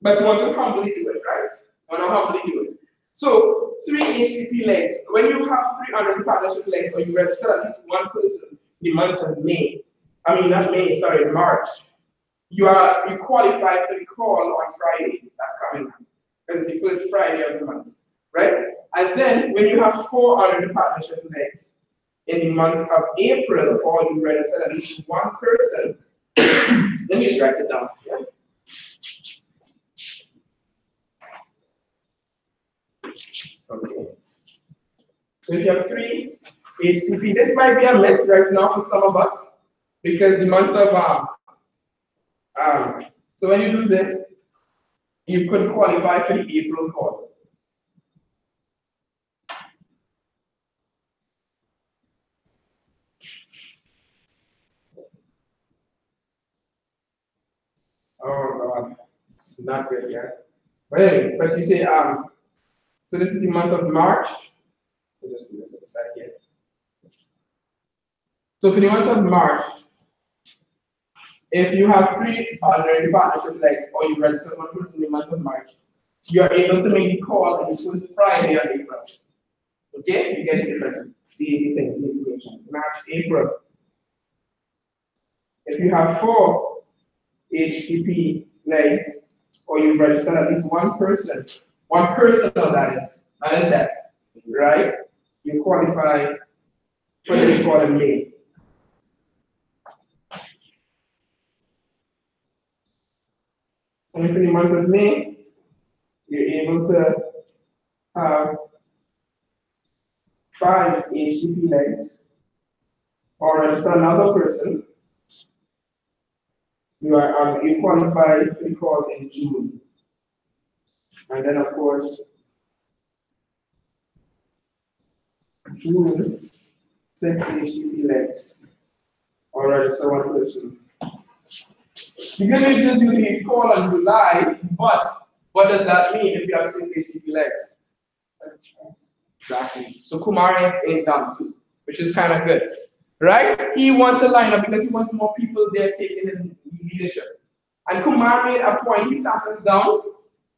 But you want to humbly do it, right? You want to humbly do it. So 3 HTTP legs. When you have 300 partnership legs, or you register at least one person in the month of March. You qualify for the call on Friday. That's coming up. Because it's the first Friday of the month. Right? And then when you have 400 partnership legs in the month of April, or you register at least one person, let me just write it down. Yeah? Okay. So if you have 3 HTTP, this might be a mess right now for some of us, because the month of so when you do this, you could qualify for the April call. Oh God, it's not good yet. But anyway, but you say so this is the month of March. We'll just do this at the side here. So for the month of March, if you have 300 partnership legs, or you register one person in the month of March, you are able to make the call on the first Friday of April. Okay, you get it different. The information. March, April. If you have 4 HTTP legs, or you register at least one person of that is, not in depth, right? You qualify for this call in May. And if in the month of May, you're able to have 5 HTTP legs, or register another person, you qualify to be called in June. And then of course, June, 6 HTTP legs, or register one person. The good news is you can call on July, but what does that mean if you have 6 HTTP legs? Exactly. So Kumar ain't done too, which is kind of good. Right? He wants to line up because he wants more people there taking his leadership. And Kumar made a point, he sat us down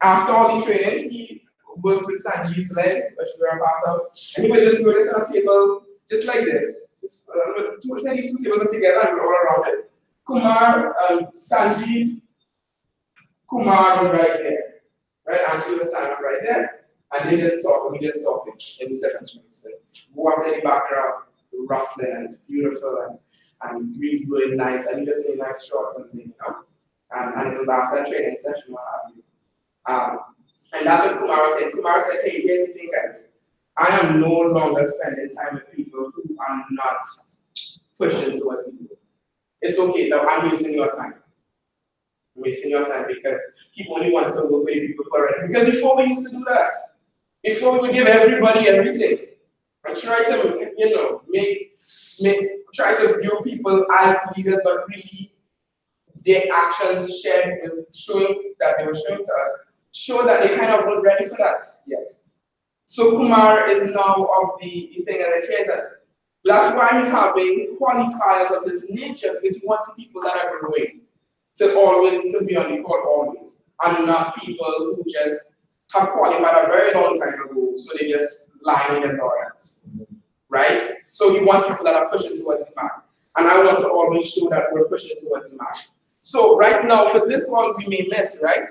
after all the training, he worked with Sanjeev's leg, which we're about of, and he would just do this on a table just like this. These 2 tables are together and we're all around it. Kumar, Sanjeev, Kumar was right there. Right? Angela was standing right there. And they just talk, we just talking in the second string. So, what's in the background, rustling, and it's beautiful, and breeze blowing nice, and you just nice shots and things, you know? And it was after a training session, what have you. And that's what Kumar said. Kumar said, hey, here's the thing, guys. I am no longer spending time with people who are not pushing towards you. It's okay, so I'm wasting your time. I'm wasting your time because people only want to work with people correct. Because before we used to do that, before we would give everybody everything and try to, try to view people as leaders, but really their actions shared with showing that they were showing to us, show that they kind of weren't ready for that yet. So Kumar is now of the thing that he cares that. That's why he's having qualifiers of this nature, because he wants the people that are growing to be on the court always, and not people who just have qualified a very long time ago, so they just lie in ignorance, right? So he wants people that are pushing towards the mark, and I want to always show that we're pushing towards the mark. So right now, for this one, we may miss, right?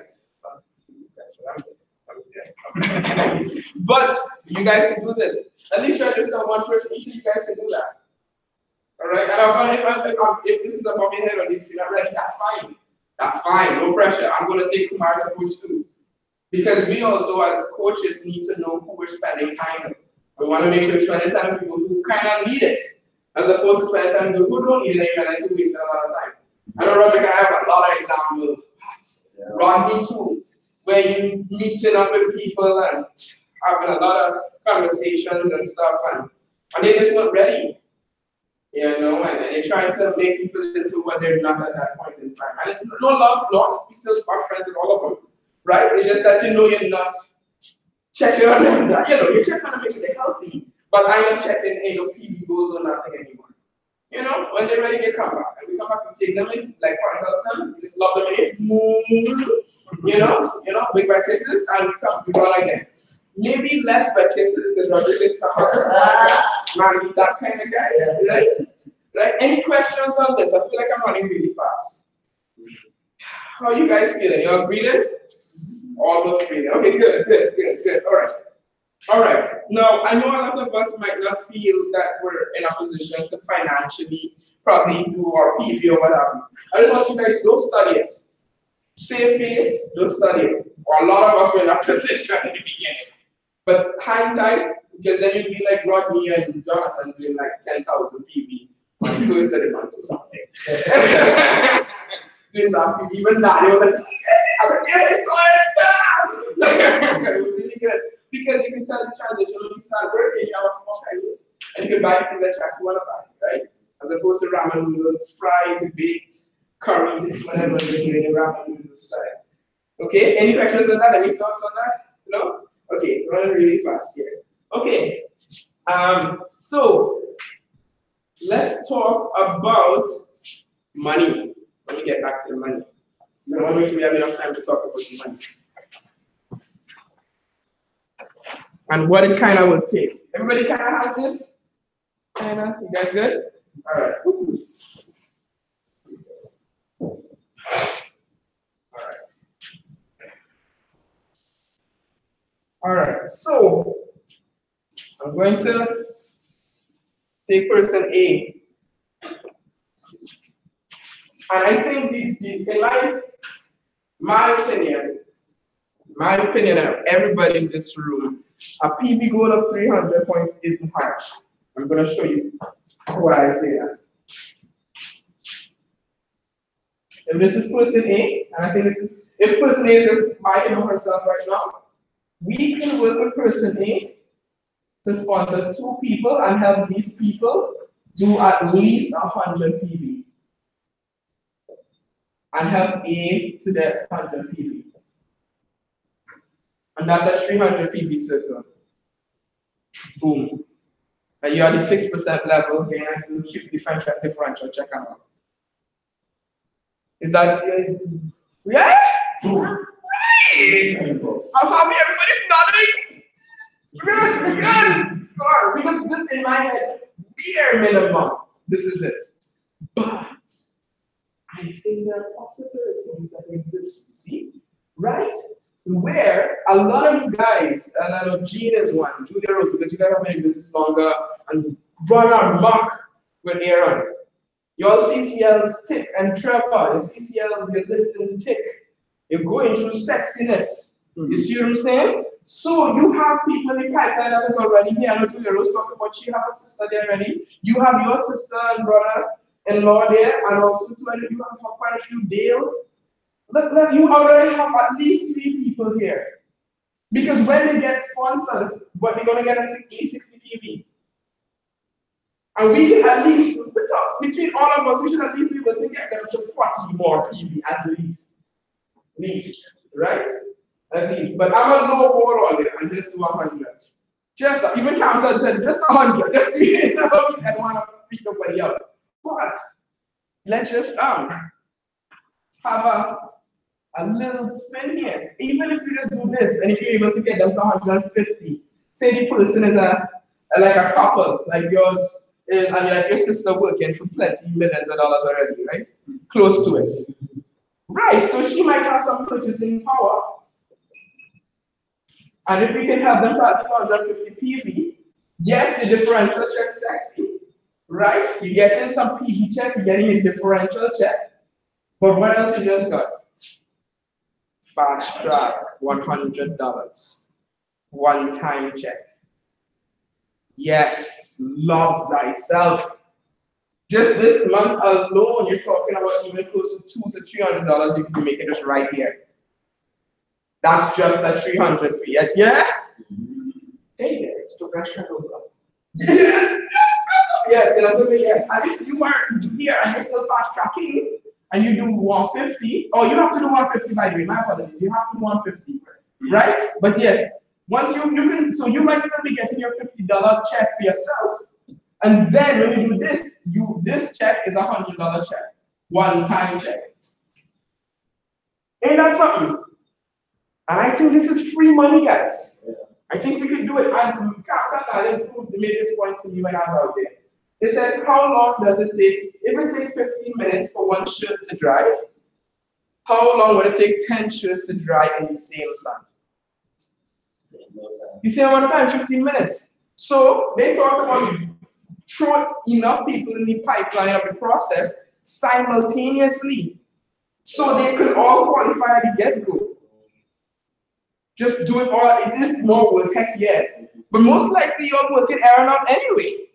But you guys can do this. At least register one person, each of you guys can do that. All right, and if this is above your head or if you're not ready, that's fine. That's fine, no pressure. I'm going to take Kumar's approach too. Because we also, as coaches, need to know who we're spending time with. We want to make sure we're spending time with people who kind of need it, as opposed to spending time with people who don't need it and realize we're wasting a lot of time. I know, Roderick, I have a lot of examples. Rodney too, where you meeting up with people and having a lot of conversations and stuff, and they just weren't ready. And they're trying to make people into what they're not at that point in time. And it's no love lost, we still are friends with all of them, right? It's just that you're not checking on them. You're checking on them, make sure they're healthy, but I'm not checking any PB goals or nothing anymore. When they're ready, they come back. And we come back and take them in, like Parkinson, just love them in. Big back kisses, and we go again. Maybe less back kisses, because Roger is man, that kind of guy, right? Right? Any questions on this? I feel like I'm running really fast. How are you guys feeling? You're breathing? Almost breathing. Okay, good. All right. Now, I know a lot of us might not feel that we're in a position to financially probably do our PV or what have you. I just want you guys, don't study it. Save face, don't study it. Or a lot of us were in that position in the beginning. But hang tight, because then you'd be like Rodney and Jonathan doing like 10,000 PV on the first of the month or something. Doing that PV, even now, they were like, yes, I saw it! It was really good. Because you can tell the transition when you start working, you have a small kindness, and you can buy things that you want to buy, right? As opposed to ramen noodles, fried, baked, curried, whatever you're doing, ramen noodles style. Okay, any questions on that? Any thoughts on that? No? Okay, running really fast here. Okay, so let's talk about money. Let me get back to the money. I want to make sure we have enough time to talk about the money. And what it kind of will take. Everybody kind of has this? Kind of? You guys good? All right. All right. So I'm going to take person A. And I think in my opinion of everybody in this room, a PB goal of 300 points isn't harsh. I'm going to show you why I say that. If this is person A, and I think this is, if person A is just buying on herself right now, we can work with person A to sponsor 2 people and help these people do at least 100 PB. And help A to the 100 PB. And that's a 300 PB circle. Boom. And you're at the 6% level, then you keep differential check out. Is that yeah? Right. I'm happy everybody's nodding. Good. Score. Because this in my head, bare minimum. This is it. But I think there are possibilities that exist. See? Right? Where a lot of you guys, and I know Gene is one, Julia Rose, because you guys have been in business longer, and run amok with Aaron. Your CCLs tick, and Trevor, your CCLs, your listing tick. You're going through sexiness. You see what I'm saying? So you have people in the pipeline that is already here. I know Julia Rose talked about she have a sister there already. You have your sister and brother-in-law there, and also you have quite a few Dale. Look, you already have at least 3 people here. Because when they get sponsored, what they're gonna get into E60 PV. And we can at least, between all of us, we should at least be able to get them to 40 more PV at least, right? At least. But I'm a low ball on it and just do 100. Just, even Campbell said, just 100. Just, you know, I don't want to freak nobody out. But, let's just have a little spin here. Even if you just do this, and if you're able to get them to 150, say the person is like a couple, like yours, and like your sister working for plenty millions of dollars already, right? Close to it. Right, so she might have some purchasing power. And if we can help them to at least 150 PV, yes, the differential check sexy, right? You're getting some PV check, you're getting a differential check. But what else you just got? Fast track, $100. One-time check. Yes, love thyself. Just this month alone, you're talking about even close to $200 to $300 you can make it just right here. That's just a 300 fee. Yeah? Hey there, it's professional. Yes, and I'm doing yes. And if you are here and you're still fast tracking and you do 150, oh, you have to do 150 by the way, my apologies. You have to do 150, right? But yes, once you can, so you might still be getting your $50 check for yourself. And then when you do this, this check is a $100 check, one-time check. Ain't that something? And I think this is free money, guys. Yeah. I think we could do it. And Captain Allen made this point to me when I was out there. They said, how long does it take? If it takes 15 minutes for one shirt to dry, how long would it take 10 shirts to dry in the same sun? The same amount of time, 15 minutes. So they talked about throwing enough people in the pipeline of the process simultaneously so they could all qualify at the get-go. Just do it all. It is more work, heck yeah. But most likely you're working aeronaut anyway.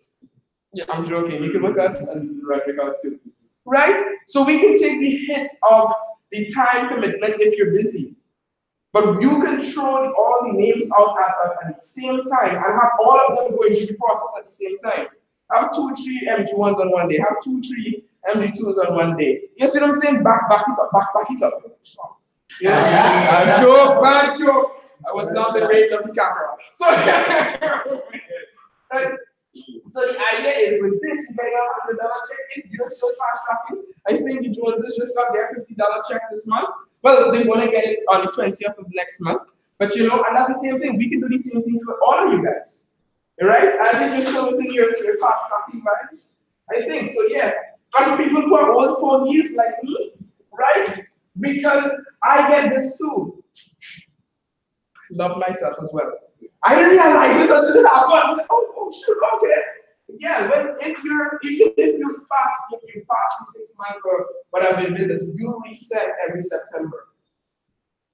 Yeah, I'm joking. You can work us and Roderick out too. Right? So we can take the hit of the time commitment if you're busy. But you can throw all the names out at us at the same time and have all of them going through the process at the same time. Have 2, 3 MG1s on one day. Have 2, 3 MG2s on one day. You see what I'm saying? Back it up. Back it up. Yeah. Joke, bad joke. I was not the rate of the camera. So, right? So the idea is with this, you get a $100 check if you're still fast tracking. I think the Joneses just got their $50 check this month. Well, they want to get it on the 20th of next month. But you know, and that's the same thing. We can do the same thing for all of you guys. Right? I think you're still within your fast tracking vibes. I think so, yeah. But for people who are old fogies like me, right? Because I get this too. Love myself as well. I didn't realize it until it happened. Oh shoot, okay. Yeah, if you fast for 6 months or whatever in business, you reset every September.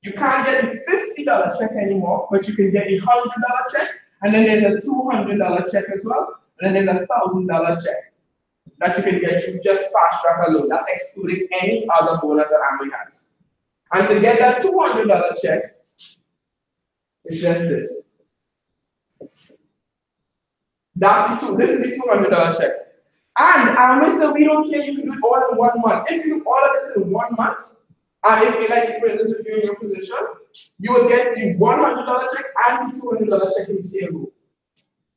You can't get the $50 check anymore, but you can get the $100 check, and then there's a $200 check as well, and then there's a $1,000 check that you can get you just fast track alone. That's excluding any other bonus that Amway has. And to get that $200 check, it's just this. This is the $200 check. And Amway said we don't care, you can do it all in 1 month. If you do all of this in 1 month, and if you like, for instance, if you're in your position, you will get the $100 check and the $200 check in the same go.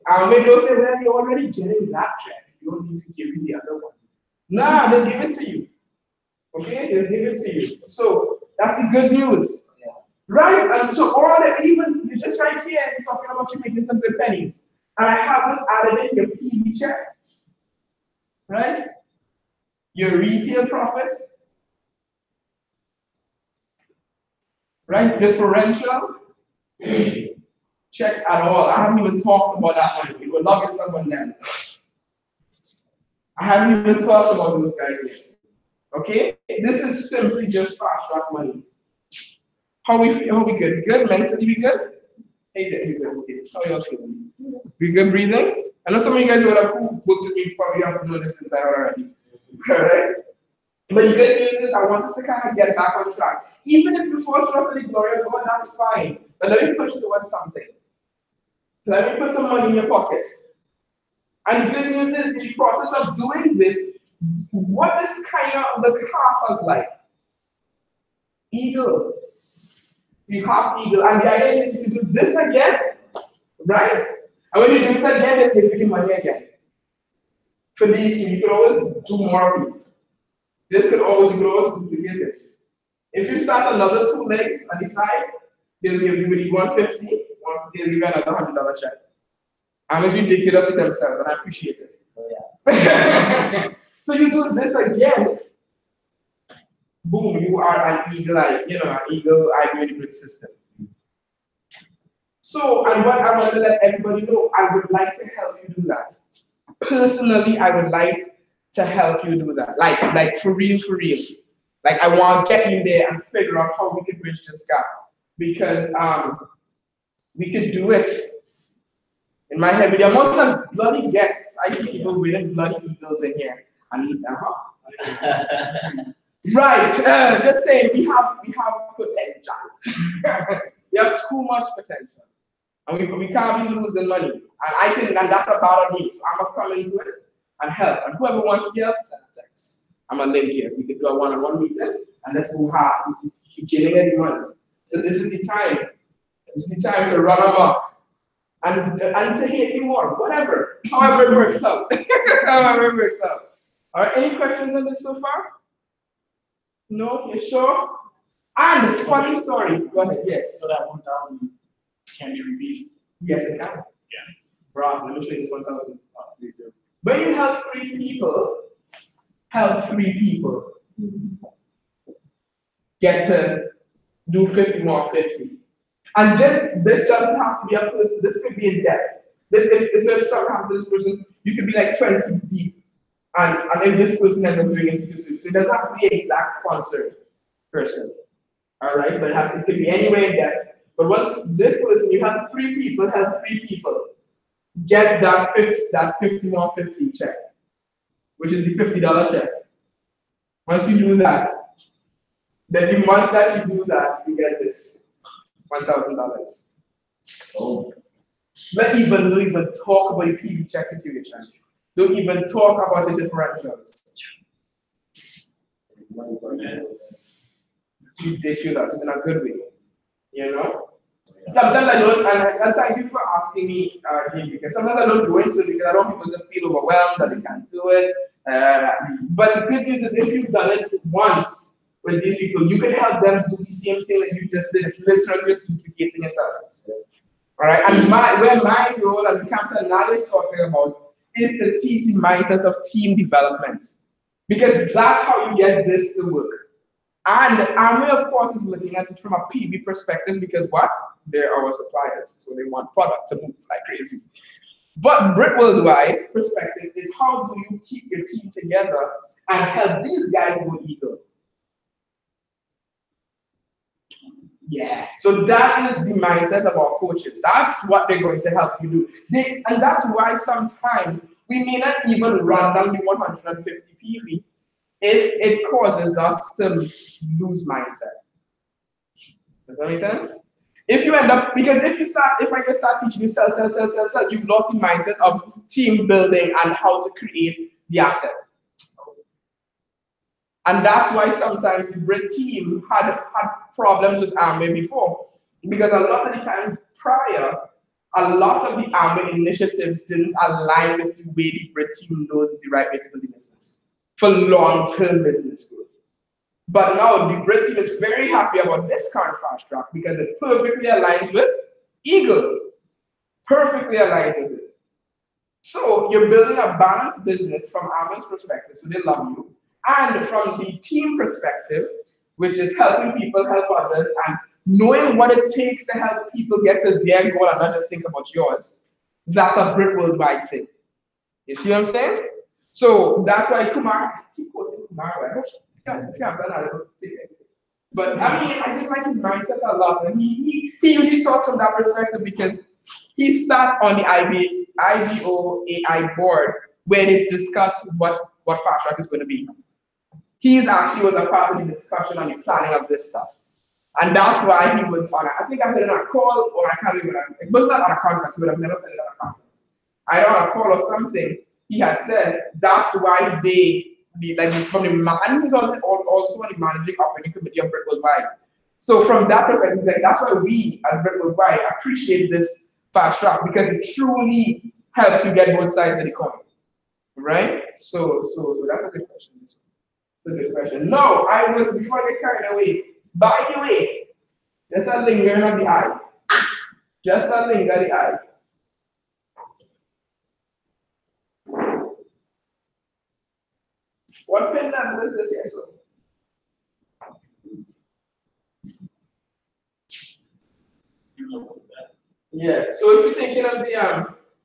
Amway don't say, well, you're already getting that check. You don't need to give you the other one. Nah, they'll give it to you. Okay, they'll give it to you. So that's the good news. Yeah. Right? And so all that, even you're just right here, you're talking about you making some good pennies. And I haven't added in your PV check. Right? Your retail profit. Right? Differential. Checks at all. I haven't even talked about that one. We will log yourself on them. I haven't even talked about those guys yet. Okay? This is simply just fast track money. How we feel? How we good? Good? Mentally we good? Hey, you good? Okay. How y'all feeling? We good breathing? I know some of you guys would have worked with me probably have known this since I already. Alright? But the good news is I want us to kind of get back on track. Even if you fall short of the glory of God, that's fine. But let me push towards something. Let me put some money in your pocket. And the good news is, in the process of doing this, what is kind of the half us like? Eagle. You have eagle, and the idea is to do this again, right? And when you do it again, they give you money again. For these, you can always do more of these. This could always grow to begin this. If you start another 2 legs on the side, they'll give you 150, they'll give you another $100 check. And it's ridiculous with themselves, and I appreciate it. Oh, yeah. So you do this again, boom, you are an eagle eye, an eagle eye grid system. So, and what I want to let everybody know, I would like to help you do that. Personally, I would like to help you do that. Like for real, for real. Like I want to get you there and figure out how we can bridge this gap. Because we could do it. In my head, with the amount of bloody guests, I see people wearing bloody eagles in here. And right, just saying, we have potential. We have too much potential. And we can't be losing money. And that's about me. So I'm gonna come into it and help. And whoever wants to help, send a text. I'm gonna link here. We could do a one-on-one meeting and let's go hard. This is the beginning of the month. So this is the time. This is the time to run amok. And to hate me more, whatever. However it works out. However it works out. All right, any questions on this so far? No, you sure? And funny story. Go ahead. Yes. So that 1,000 can be repeated. Yes, it can. Yeah. Bro, let me show you this 1,000. When you help 3 people, get to do 50 more 50. And this doesn't have to be a person, this could be in depth. If something happens to this person, you could be like 20 deep. And if this person ends up doing it, so it doesn't have to be an exact sponsored person. Alright, but it could be anywhere in depth. But once this person, you have 3 people, get that 50 more 50 check, which is the $50 check. Once you do that, then the month that you do that, you get this $1,000. Oh. Don't even talk about the PV check situation. Don't even talk about the differentials. It's ridiculous in a good way. Sometimes I don't, and thank you for asking me, Jim, because sometimes I don't go into it because I don't want people just feel overwhelmed that they can't do it. But the good news is if you've done it once with these people, you can help them do the same thing that you just did. It's literally just duplicating yourself. All right, and where my role, and the Captain Nali is talking about, is to teach the mindset of team development. Because that's how you get this to work. And Amway, of course, is looking at it from a PV perspective because what? They're our suppliers, so they want product to move like crazy. But Brit Worldwide perspective is how do you keep your team together and help these guys go eagle? Yeah. So that is the mindset of our coaches. That's what they're going to help you do. And that's why sometimes we may not even run down the 150 PV if it causes us to lose mindset. Does that make sense? If you end up, because if I just start teaching you sell, you've lost the mindset of team building and how to create the asset. And that's why sometimes the Brit team had problems with Amway before. Because a lot of the time prior, a lot of the Amway initiatives didn't align with the way the Brit team knows is the right way to build the business for long-term business growth. But now the Brit team is very happy about this current fast track because it perfectly aligns with Eagle. Perfectly aligns with it. So you're building a balanced business from Amway's perspective, so they love you. And from the team perspective, which is helping people help others and knowing what it takes to help people get to their goal and not just think about yours, that's a Brit Worldwide thing. You see what I'm saying? So that's why Kumar, I keep quoting Kumar, right? But I mean, I just like his mindset a lot, and he usually talks from that perspective because he sat on the IBOAI board where they discussed what fast track is going to be. He's actually was a part of the discussion on the planning of this stuff. And that's why he was on, I think I heard it on a call, or I can't remember, it was not on a conference, but I've never said it on a conference. Either on a call or something, he had said that's why from the and he's also on the managing operating committee of Brick Worldwide. So from that perspective, he's like, that's why we as Brick Worldwide appreciate this fast track because it truly helps you get both sides of the coin. Right? So that's a good question. It's a good question. No, I was before I get carried away. By the way, just a lingering on the eye. Just a linger on the eye. What pen level is this here? So? Yeah, so if you're thinking of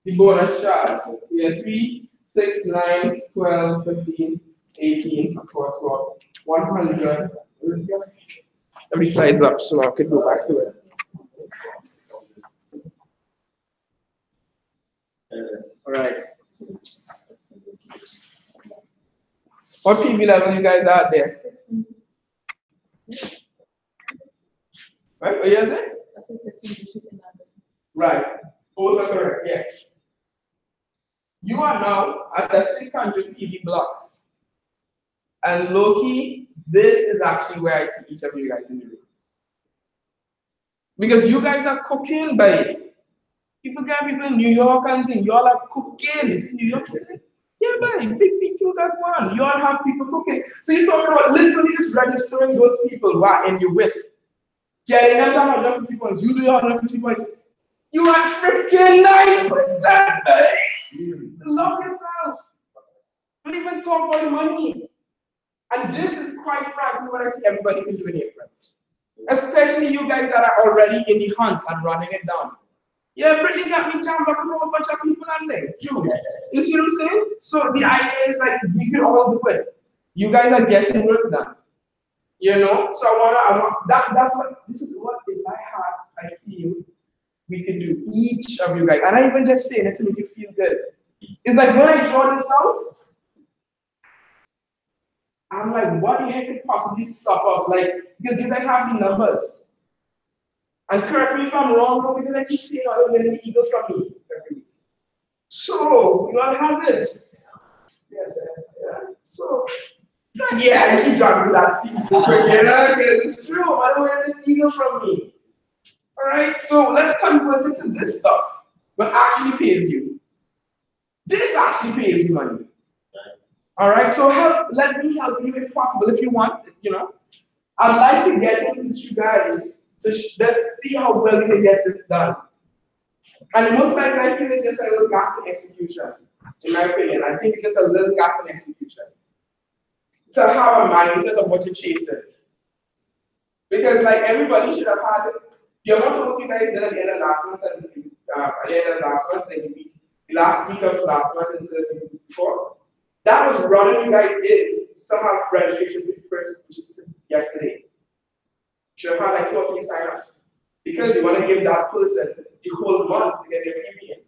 the bonus charts, we have 3, 6, 9, 12, 15, 18, of course, well, 100. Let me slides up so I could go back to it. All right. What PB level you guys are there? Right? What you say? That's a 600. Right. Both are correct. Yes. You are now at a 600 PB block. And low-key, this is actually where I see each of you guys in the room. Because you guys are cooking, babe. People in New York and things. You all are cooking. See, you're cooking. Yeah, babe. Big things at one. You all have people cooking. So you're talking about literally just registering those people who are in your with. Getting them to 150 points. You do your 150 points. You are freaking 9%, babe. Love yourself. Don't even talk about money. And this is quite frankly what I see everybody is doing here, friends. Especially you guys that are already in the hunt and running it down. Yeah, Brittany got me jammed up with a whole bunch of people on there. You see what I'm saying? So the idea is like we can all do it. You guys are getting work done. You know? So I want this is what in my heart I feel we can do, each of you guys. And I even just saying it to make you feel good. It's like when I draw this out, I'm like, what the heck could possibly stop us? Like, because you guys have the numbers. And correct me if I'm wrong, because I keep saying I don't get an ego from me. So, you all have this. Yes, yeah. So, yeah, I keep dropping that seed. It's true. I don't get this ego from me. All right, so let's convert it to this stuff. What actually pays you? This actually pays you money. All right, so let me help you if possible, if you want it, you know. I'd like to get in with you guys to let's see how well we can get this done. And most likely, I feel it's just a little gap in execution, in my opinion. I think it's just a little gap in execution. To have a mindset of what you're chasing. Because like everybody should have had the amount of work you guys did at the end of last month and at the end of last month and the last week of last month and the week before. That was running you guys in somehow registration for the first, which is yesterday. Should have had like 2 or 3 signups. Because you want to give that person the whole month to get their PB.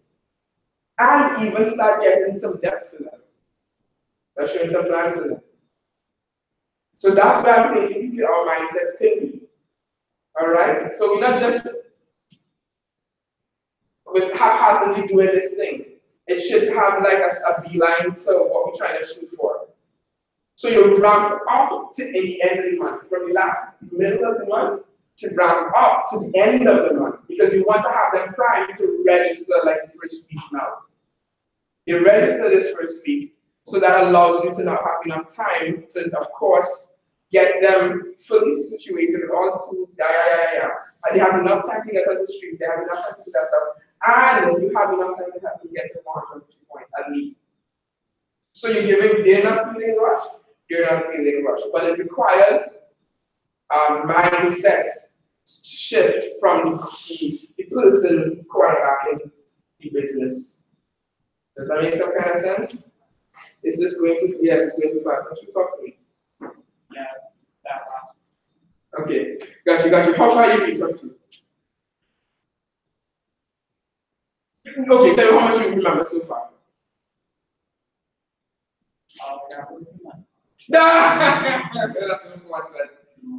And even start getting some depth for them. That's showing some plans for them. So that's where I'm thinking our mindsets can be. Alright? So we're not just with haphazardly doing this thing. It should have like a beeline to what we're trying to shoot for. So you ramp up to in the end of the month, from the middle of the month to ramp up to the end of the month, because you want to have them primed to register like the first week now. You register this first week, so that allows you to now have enough time to, of course, get them fully situated with all the tools, and they have enough time to get on the street, they have enough time to do that stuff. And you have enough time to help them get to 150 points at least. So you're giving, they're not feeling rushed, you're not feeling rushed. But it requires a mindset shift from the person quarterbacking the business. Does that make some kind of sense? Is this going too, yes, it's going too fast. Don't you talk to me? Yeah, that last Okay, got you. How far you reach up to? Okay, tell me how much you remember so far. That's important.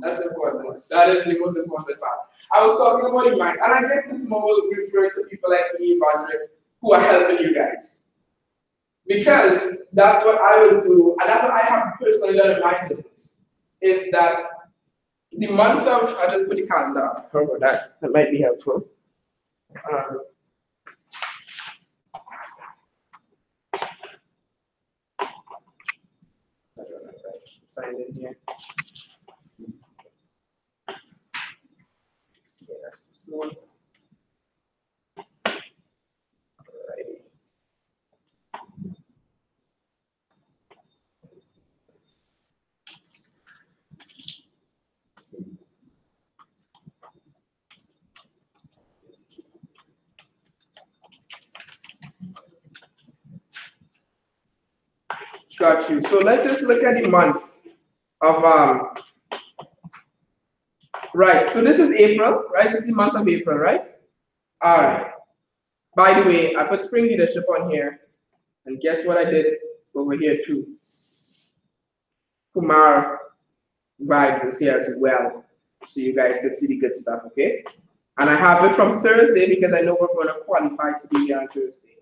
That's important. That is the most important part. I was talking about the mind, and I guess this more refers to people like me, Patrick, who are helping you guys. Because that's what I will do, and that's what I have personally done in my business, is that the month of, I just put the calendar up. How about that? That might be helpful. Sign in here. Okay, that's too slow. Alrighty. Got you. So let's just look at the month of right. So this is April, right? This is the month of April, right? All right. By the way, I put spring leadership on here, and guess what I did over here too? Kumar vibes is here as well, so you guys can see the good stuff, okay? And I have it from Thursday because I know we're going to qualify to be here on Thursday.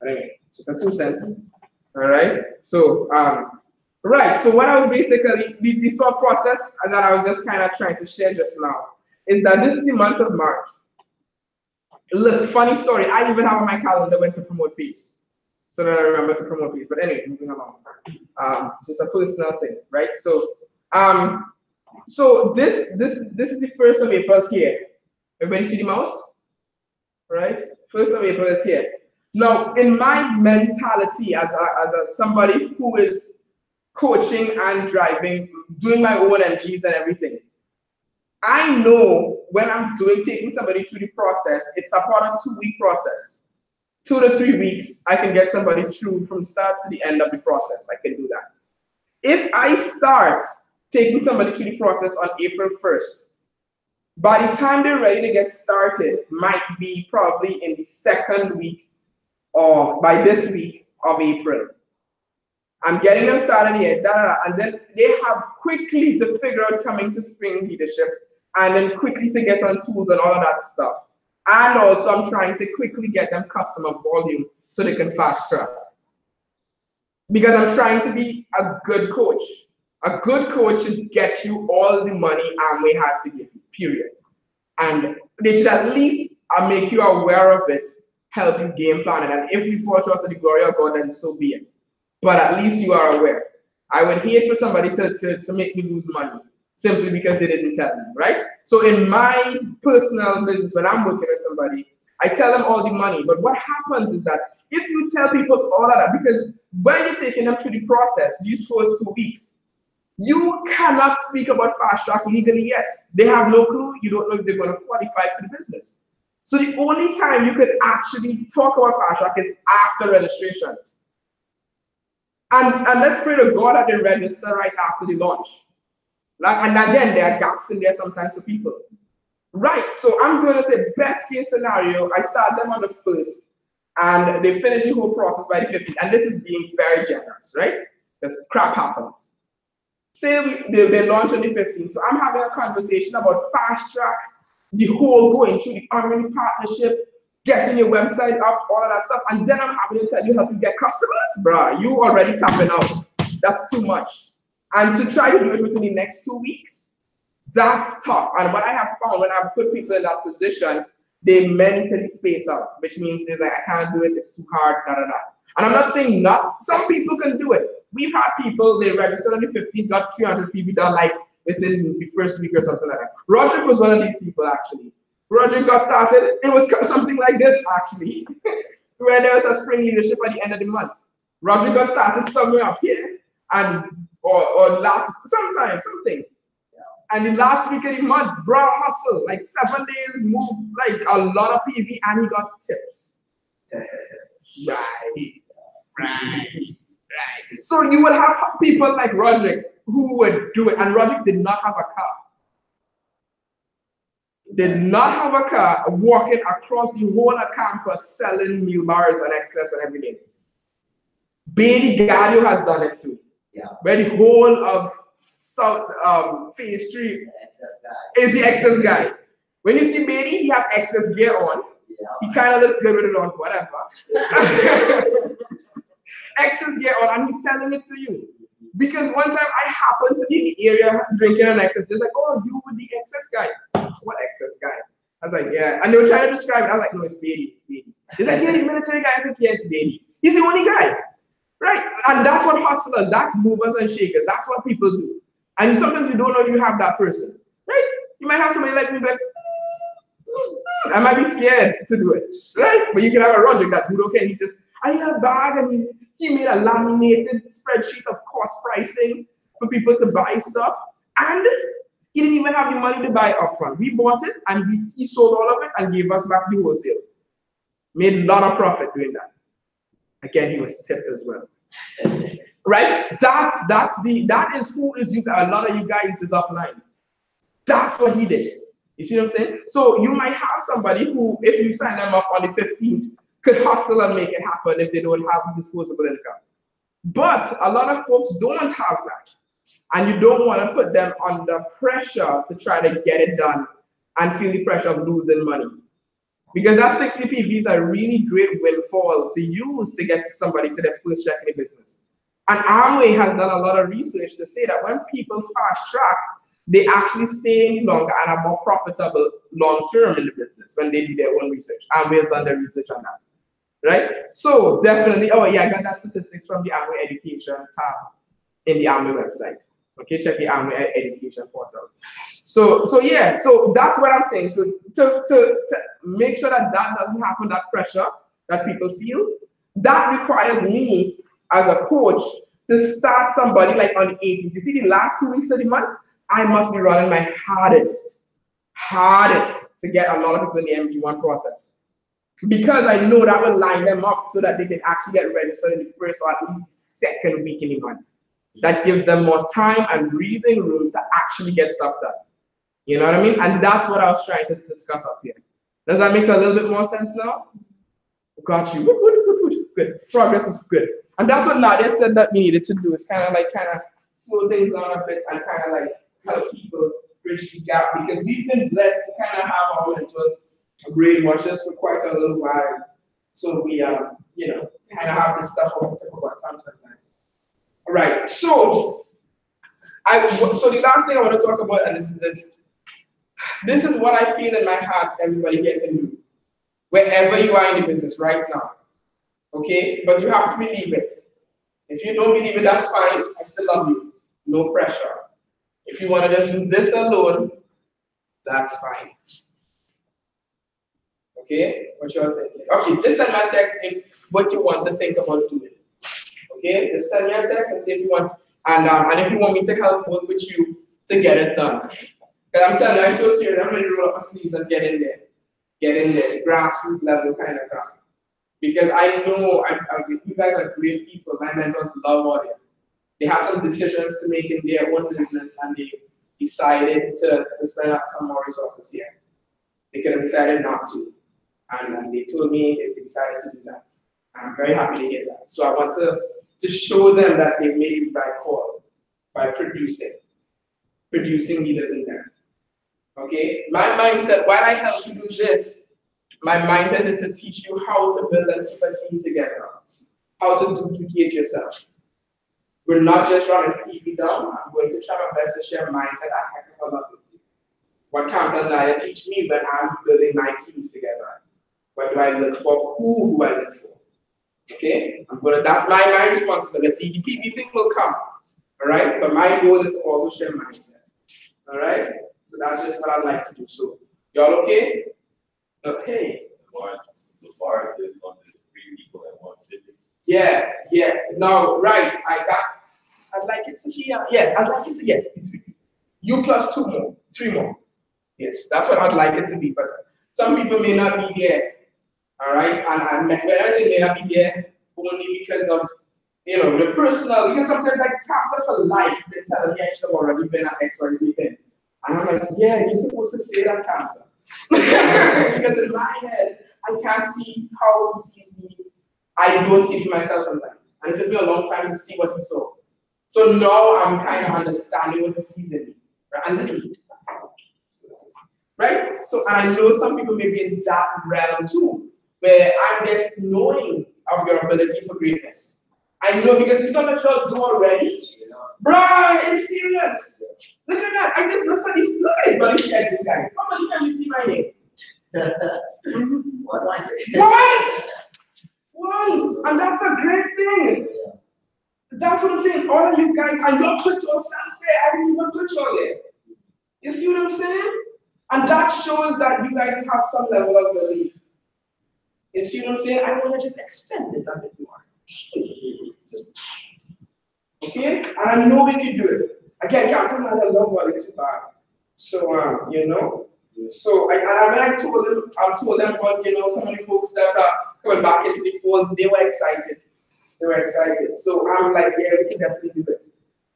Anyway, just a 2 cents. All right. So right. So what I was basically the thought process that I was just kind of trying to share just now is that this is the month of March. Look, funny story. I even have on my calendar when to promote peace, so that I remember to promote peace. But anyway, moving along. So it's a personal thing, right? So so this is the 1st of April here. Everybody see the mouse? Right? 1st of April is here. Now, in my mentality as somebody who is coaching and driving, doing my own MGs and everything, I know when I'm taking somebody through the process, it's about a 2-week process. 2 to 3 weeks, I can get somebody through from start to the end of the process. I can do that. If I start taking somebody through the process on April 1st, by the time they're ready to get started, might be probably in the 2nd week or by this week of April. I'm getting them started here, and then they have quickly to figure out coming to spring leadership, and then quickly to get on tools and all of that stuff. And also I'm trying to quickly get them customer volume so they can fast track. Because I'm trying to be a good coach. A good coach should get you all the money Amway has to give you, period. And they should at least make you aware of it, help you game plan it. And if we fall short of the glory of God, then so be it. But at least you are aware. I would hate for somebody to make me lose money simply because they didn't tell me, right? So in my personal business, when I'm working with somebody, I tell them all the money. But what happens is that if you tell people all of that, because when you're taking them through the process, these first 2 weeks, you cannot speak about fast track legally yet. They have no clue. You don't know if they're going to qualify for the business. So the only time you could actually talk about fast track is after registration. And let's pray to God that they register right after the launch. And again, there are gaps in there sometimes for people. Right, so I'm going to say best case scenario, I start them on the 1st and they finish the whole process by the 15th. And this is being very generous, right? Because crap happens. Say they launch on the 15th. So I'm having a conversation about fast track, the whole going through the Harmony partnership, getting your website up, all of that stuff. And then I'm having to tell you how to get customers. Bruh, you already tapping out. That's too much. And to try to do it within the next 2 weeks, that's tough. And what I have found when I've put people in that position, they mentally space out, which means they're like, I can't do it, it's too hard, da da da. And I'm not saying not, some people can do it. We've had people, they registered on the 15th, got 300 people done like within the first week or something like that. Roderick was one of these people actually. Roderick got started, it was something like this actually, where there was a spring leadership at the end of the month. Roderick got started somewhere up here, and or last, sometime, something. And the last week of the month, bro, hustle, like 7 days, move like a lot of PV, and he got tips. Right. So you would have people like Roderick who would do it, and Roderick did not have a car. did not have a car, walking across the whole of campus selling meal bars and excess and everything. Bailey Gadio has done it too. Yeah. Where the whole of South Phase 3 Excess guy. is the excess guy. When you see Bailey, he has excess gear on. Yeah. He kind of looks good with it on, whatever. Excess gear on, and he's selling it to you. Because one time I happened to be in the area drinking an excess. They're like, oh, you were the excess guy. What excess guy? I was like, yeah. And they were trying to describe it. I was like, no, it's Bailey. It's Bailey. They're like, yeah, the military guy. I said, yeah, it's Bailey. He's the only guy. Right? And that's what hustlers, that's movers and shakers. That's what people do. And sometimes you don't know you have that person. Right? You might have somebody like me, like, I might be scared to do it. Right? But you can have a Roger that dude, okay, he just, I had a bag and he made a laminated spreadsheet of cost pricing for people to buy stuff. And he didn't even have the money to buy upfront. We bought it and he sold all of it and gave us back the wholesale. Made a lot of profit doing that. Again, he was tipped as well. Right? That is who is you. A lot of you guys is upline. That's what he did. You see what I'm saying? So you might have somebody who, if you sign them up on the 15th, could hustle and make it happen if they don't have disposable income. But a lot of folks don't have that. And you don't want to put them under pressure to try to get it done and feel the pressure of losing money. Because that 60 PV is a really great windfall to use to get somebody to their first check in the business. And Amway has done a lot of research to say that when people fast track, they actually stay longer and are more profitable long term in the business when they do their own research. Amway has done their research on that. Right? So definitely, oh yeah, I got that statistics from the Amway Education tab in the Amway website. Okay, check the Amway Education portal. So yeah, so that's what I'm saying. So to make sure that that doesn't happen, that pressure that people feel, that requires me as a coach to start somebody like on the 18th. You see the last 2 weeks of the month, I must be running my hardest to get a lot of people in the MG1 process. Because I know that will line them up so that they can actually get registered in the first or at least second week in the month. That gives them more time and breathing room to actually get stuff done. You know what I mean? And that's what I was trying to discuss up here. Does that make a little bit more sense now? Got you. Good. Progress is good. And that's what Nadia said that we needed to do, is kind of slow things down a bit and kind of like help people bridge the gap, because we've been blessed to kind of have our mentors brainwash us for quite a little while. So we kind of have this stuff over the tip of our tongue sometimes. All right, so the last thing I want to talk about, and this is it. This is what I feel in my heart everybody here can do, wherever you are in the business right now. Okay, but you have to believe it. If you don't believe it, that's fine. I still love you. No pressure. If you want to just do this alone, that's fine. Okay, what you are thinking? Okay, just send my text if what you want to think about doing. Okay, just send me a text and say if you want, and if you want me to help work with you to get it done. Because I'm telling you, I'm so serious. I'm ready to roll up my sleeves and get in there, grassroots level kind of crap. Because I know you guys are great people. My mentors love audio. They have some decisions to make in their own business, and they decided to spend out some more resources here. They could have decided not to. And they told me they decided to do that. And I'm very happy to hear that. So I want to show them that they made it by call, by producing leaders in there. Okay? My mindset, while I help you do this, my mindset is to teach you how to build and keep a team together, how to duplicate yourself. We're not just running PV down. I'm going to try my best to share mindset a heck of a lot with you. What Camp and Nadia teach me when I'm building my teams together. What do I look for? Who do I look for? Okay? That's my responsibility. The PV thing will come. All right? But my goal is to also share mindset. All right? So that's just what I'd like to do. So, y'all okay? Okay. The bar is on this 3 people at one ticket. Yeah. No, right. I'd like it to be, yes, I'd like it to, yes, you plus 3 more. Yes, that's what I'd like it to be, but some people may not be there. All right, and when I say may not be there, only because of, the personal, because sometimes like captors for life, they tell me I should have already been at XYZ thing. And I'm like, yeah, you're supposed to say that, Cantor. Because in my head, I can't see how he sees me. I don't see it myself sometimes. And it took me a long time to see what he saw. So now I'm kind of understanding what he sees in me. Right? And little. Right? So I know some people may be in that realm too, where I'm just knowing of your ability for greatness. I know because it's something that y'all do already. Bruh, it's serious. Look at that. I just looked at this. Look at it, buddy. Check it, guys. Somebody tell me see my name. Once. And that's a great thing. That's what I'm saying. All of you guys, I not put yourselves there. I didn't even put you there. You see what I'm saying? And that shows that you guys have some level of belief. You see what I'm saying? I want to just extend it a bit more. Okay? And I know we can do it. Again, Captain, I love what it's about. So, you know. So I told them about, you know, some of the folks that are coming back into the fold, they were excited. They were excited. So I'm like, yeah, we can definitely do it.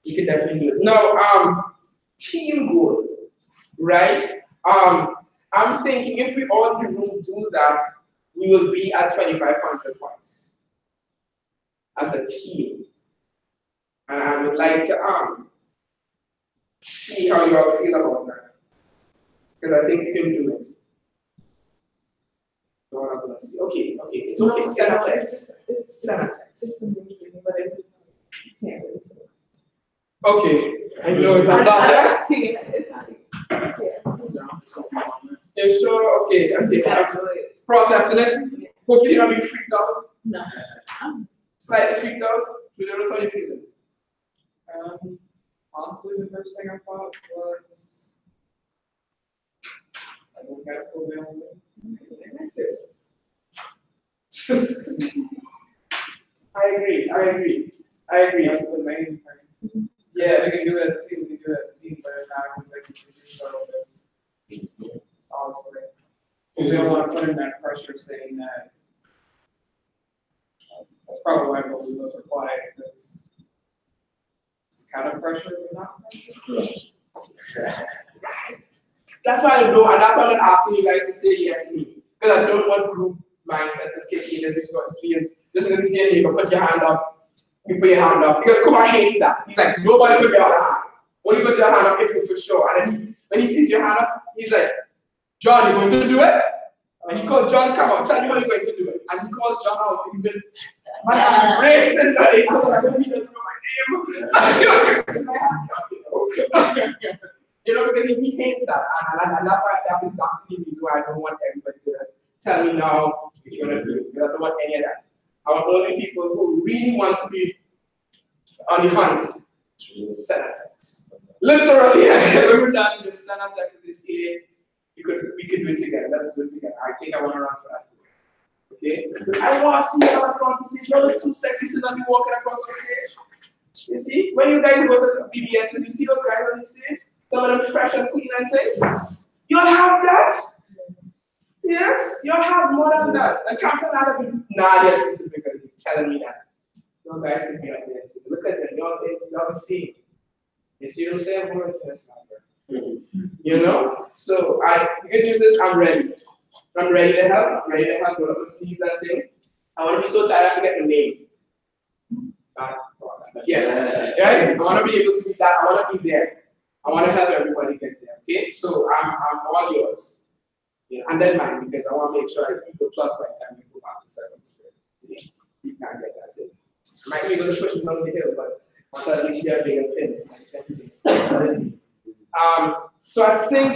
We can definitely do it. Now, team goal, right? I'm thinking if we all do that, we will be at 2,500 points as a team. And I would like to see how you all feel about that. Because I think we can do it. Okay, it's okay. Send a text. Send a text. Okay, I know it's about You're sure? Okay, processing it. Hopefully you're not being freaked out. No. Slightly freaked out. You know how you feeling? Honestly, the first thing I thought was, I don't have a program like this. I agree. That's the main thing. Yeah. We can do it as a team, but if not, we can do so. Honestly. We don't want to put in that pressure saying that. That's probably why most of us are quiet, because it's kind of pressure, but not pressure. That's why I don't know, and that's why I'm not asking you guys to say yes to me. Because I don't want group mindsets to kick in and just go, please, just let me see you, put your hand up. You put your hand up. Because Kumar hates that. He's like, nobody put your hand up. Only put your hand up if you're for sure. And then when he sees your hand up, he's like, John, you're going to do it? And he calls John, come on, tell me how you're going to do it. And he calls John out. He's been, I'm racing, buddy. I was like, he doesn't know my name. You know, because he hates that. And that's exactly the reason why I don't want everybody to just tell me now what you're going to do. Because I don't want any of that. I want only people who really want to be on the hunt to send a text. Literally, when we're done, just send a text and say, we could do it together. Let's do it together. I think I want to run for that. Okay? I want to see you across the stage. You're too sexy to not be walking across the stage. You see? When you guys go to BBS, you see those guys on the stage? Some of them fresh and clean and things. You'll have that. Yes, you'll have more than that. And Captain Adam, yes, this is because you're telling me that. No guys can be like this. Look at them, y'all see. You see what I'm saying? I'm working a sniper. You know? So the good news is I'm ready. I'm ready to help. I'm ready to help. Go up and sleeve that thing. I want to be so tired I forget the name. Yes. Right? I want to be able to be that. I want to be there. I want to help everybody get there. Okay? So I'm all yours. Yeah, and then mine, because I want to make sure I keep the plus by the time we go back to 7th grade. You can't get that in. I might be able to push it down the hill, but at least you have a pin. So I think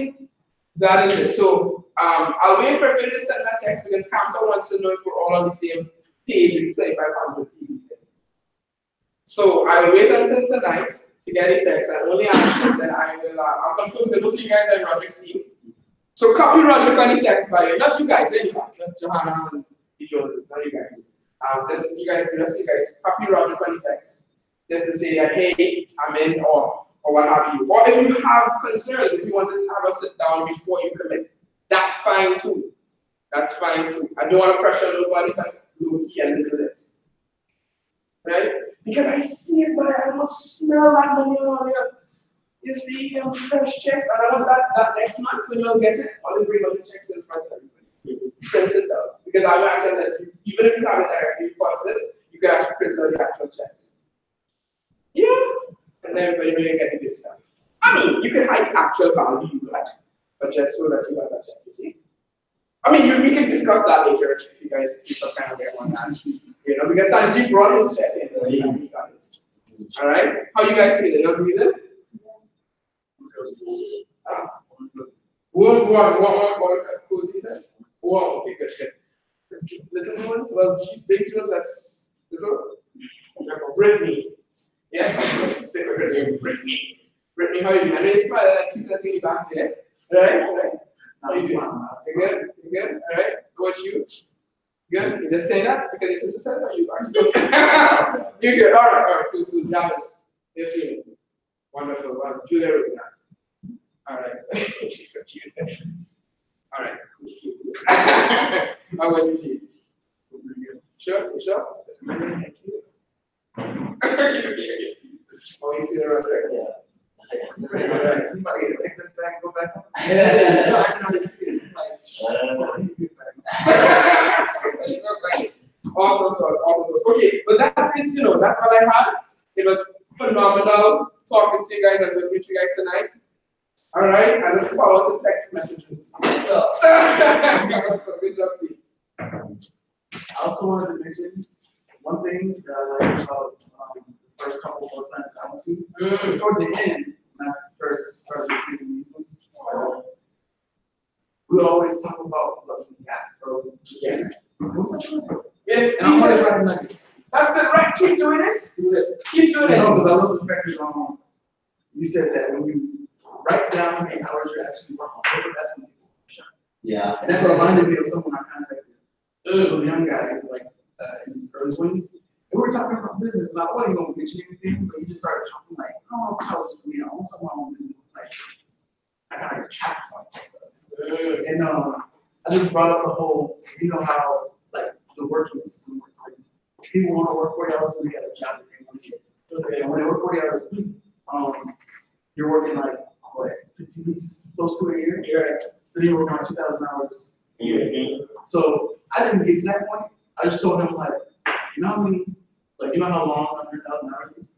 that is it. So I'll wait for everybody to send that text because Campton wants to know if we're all on the same page with 2,500 people. So I will wait until tonight to get a text. I only ask you that I'll confirm that most of you guys are in Roderick's team. So copy Roderick on the text by you. Not you guys, anyway. Not Johanna and the Joneses, not you guys. Just you guys, copy Roderick on the text. Just to say that, hey, I'm in or what have you. Or if you have concerns, if you want to have a sit down before you commit, that's fine too. That's fine too. I don't want to pressure nobody, but low key a little bit. Right? Because I see it, but I almost smell that money on here. you see fresh checks, and I want that next month when you'll get it, I'll bring all the checks in front of everybody. Print it out. Because I will actually let you, even if you have it directly deposited, you can actually print out the actual checks. Yeah. And then everybody will get the good stuff. I mean, you can hide the actual value you got, but just so that you guys are checked, you see? I mean, we can discuss that later if you guys keep up kind of there on that. You know, because Sanjeev brought his check in. All right? How you guys feeling? You're breathing? One, cozy there? Wow, okay, good. Little ones? Well, she's big too, that's little. Brittany. Yes, I'm going to stick with her name, Brittany. Brittany, how are you doing? I may smile and I keep that thing back there. Right? How you doing? You good? You good? All right. How about you? Good? You just say that because your sister said it or you are? You're good. All right, cool. Jarvis, you're feeling wonderful. Well, Julia is not. All right. She's so cute. All right, cool. How was you, James? Sure? That's good. Thank you. How you feeling around there? Yeah. You might get a Texas back, go back home. Yeah. I can already see it. Awesome. Okay, but that's it, you know, that's what I had. It was phenomenal talking to you guys and with you guys tonight. All right, I look forward to text messages. So, good job, team. I also wanted to mention one thing that I liked about the first couple of plans that I went to. Was toward the end, when I first started taking these ones, we always talk about what we got from the and I'm always writing nuggets. That's the right. Keep doing it. Keep doing it. No, because I love the fact that you said that when you write down how many hours you're actually working on paper, that's when people shine. Yeah. And that reminded me of someone I contacted. It was a young guy, he's like in his early 20s. And we were talking about business, and I wasn't going to mention anything, but he just started talking like, oh, if I was for me, I want my own business. Like, I kind of capped on that stuff. And I just brought up the whole, you know how like the working system works. Like, people want to work 40 hours a week at a job that they want to get. Okay, and when they work 40 hours a week, you're working like what, 50 weeks, close to a year. Yeah. So you're working on 2,000 hours a year. So I didn't get to that point. I just told him like, you know how many, like you know how long 100,000 hours is?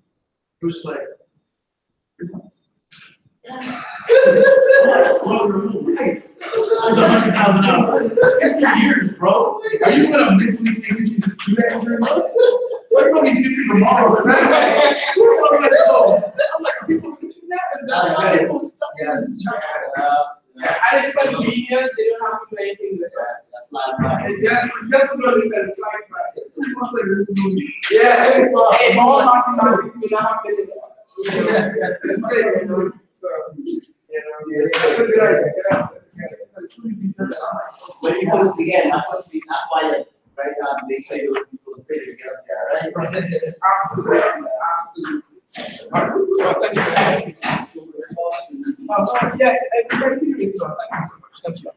He was just like, 3 months. It's 100,000 hours. 50 years, bro. Are you gonna mentally think you can just do that in 3 months? We're gonna be 50 tomorrow. I'm like, people thinking that is not people stuck in the job. And it's convenient, they don't have to do anything with that. That's nice. It just really flies by. 3 months later, yeah, hey, all mathematics may not have minutes. So, that's a good idea. As soon as he said that, I'm like, when you post again, that's why like right now make sure you people fit it together, right? Absolutely. Well, thank you. Yeah, thank you so much. Thank you.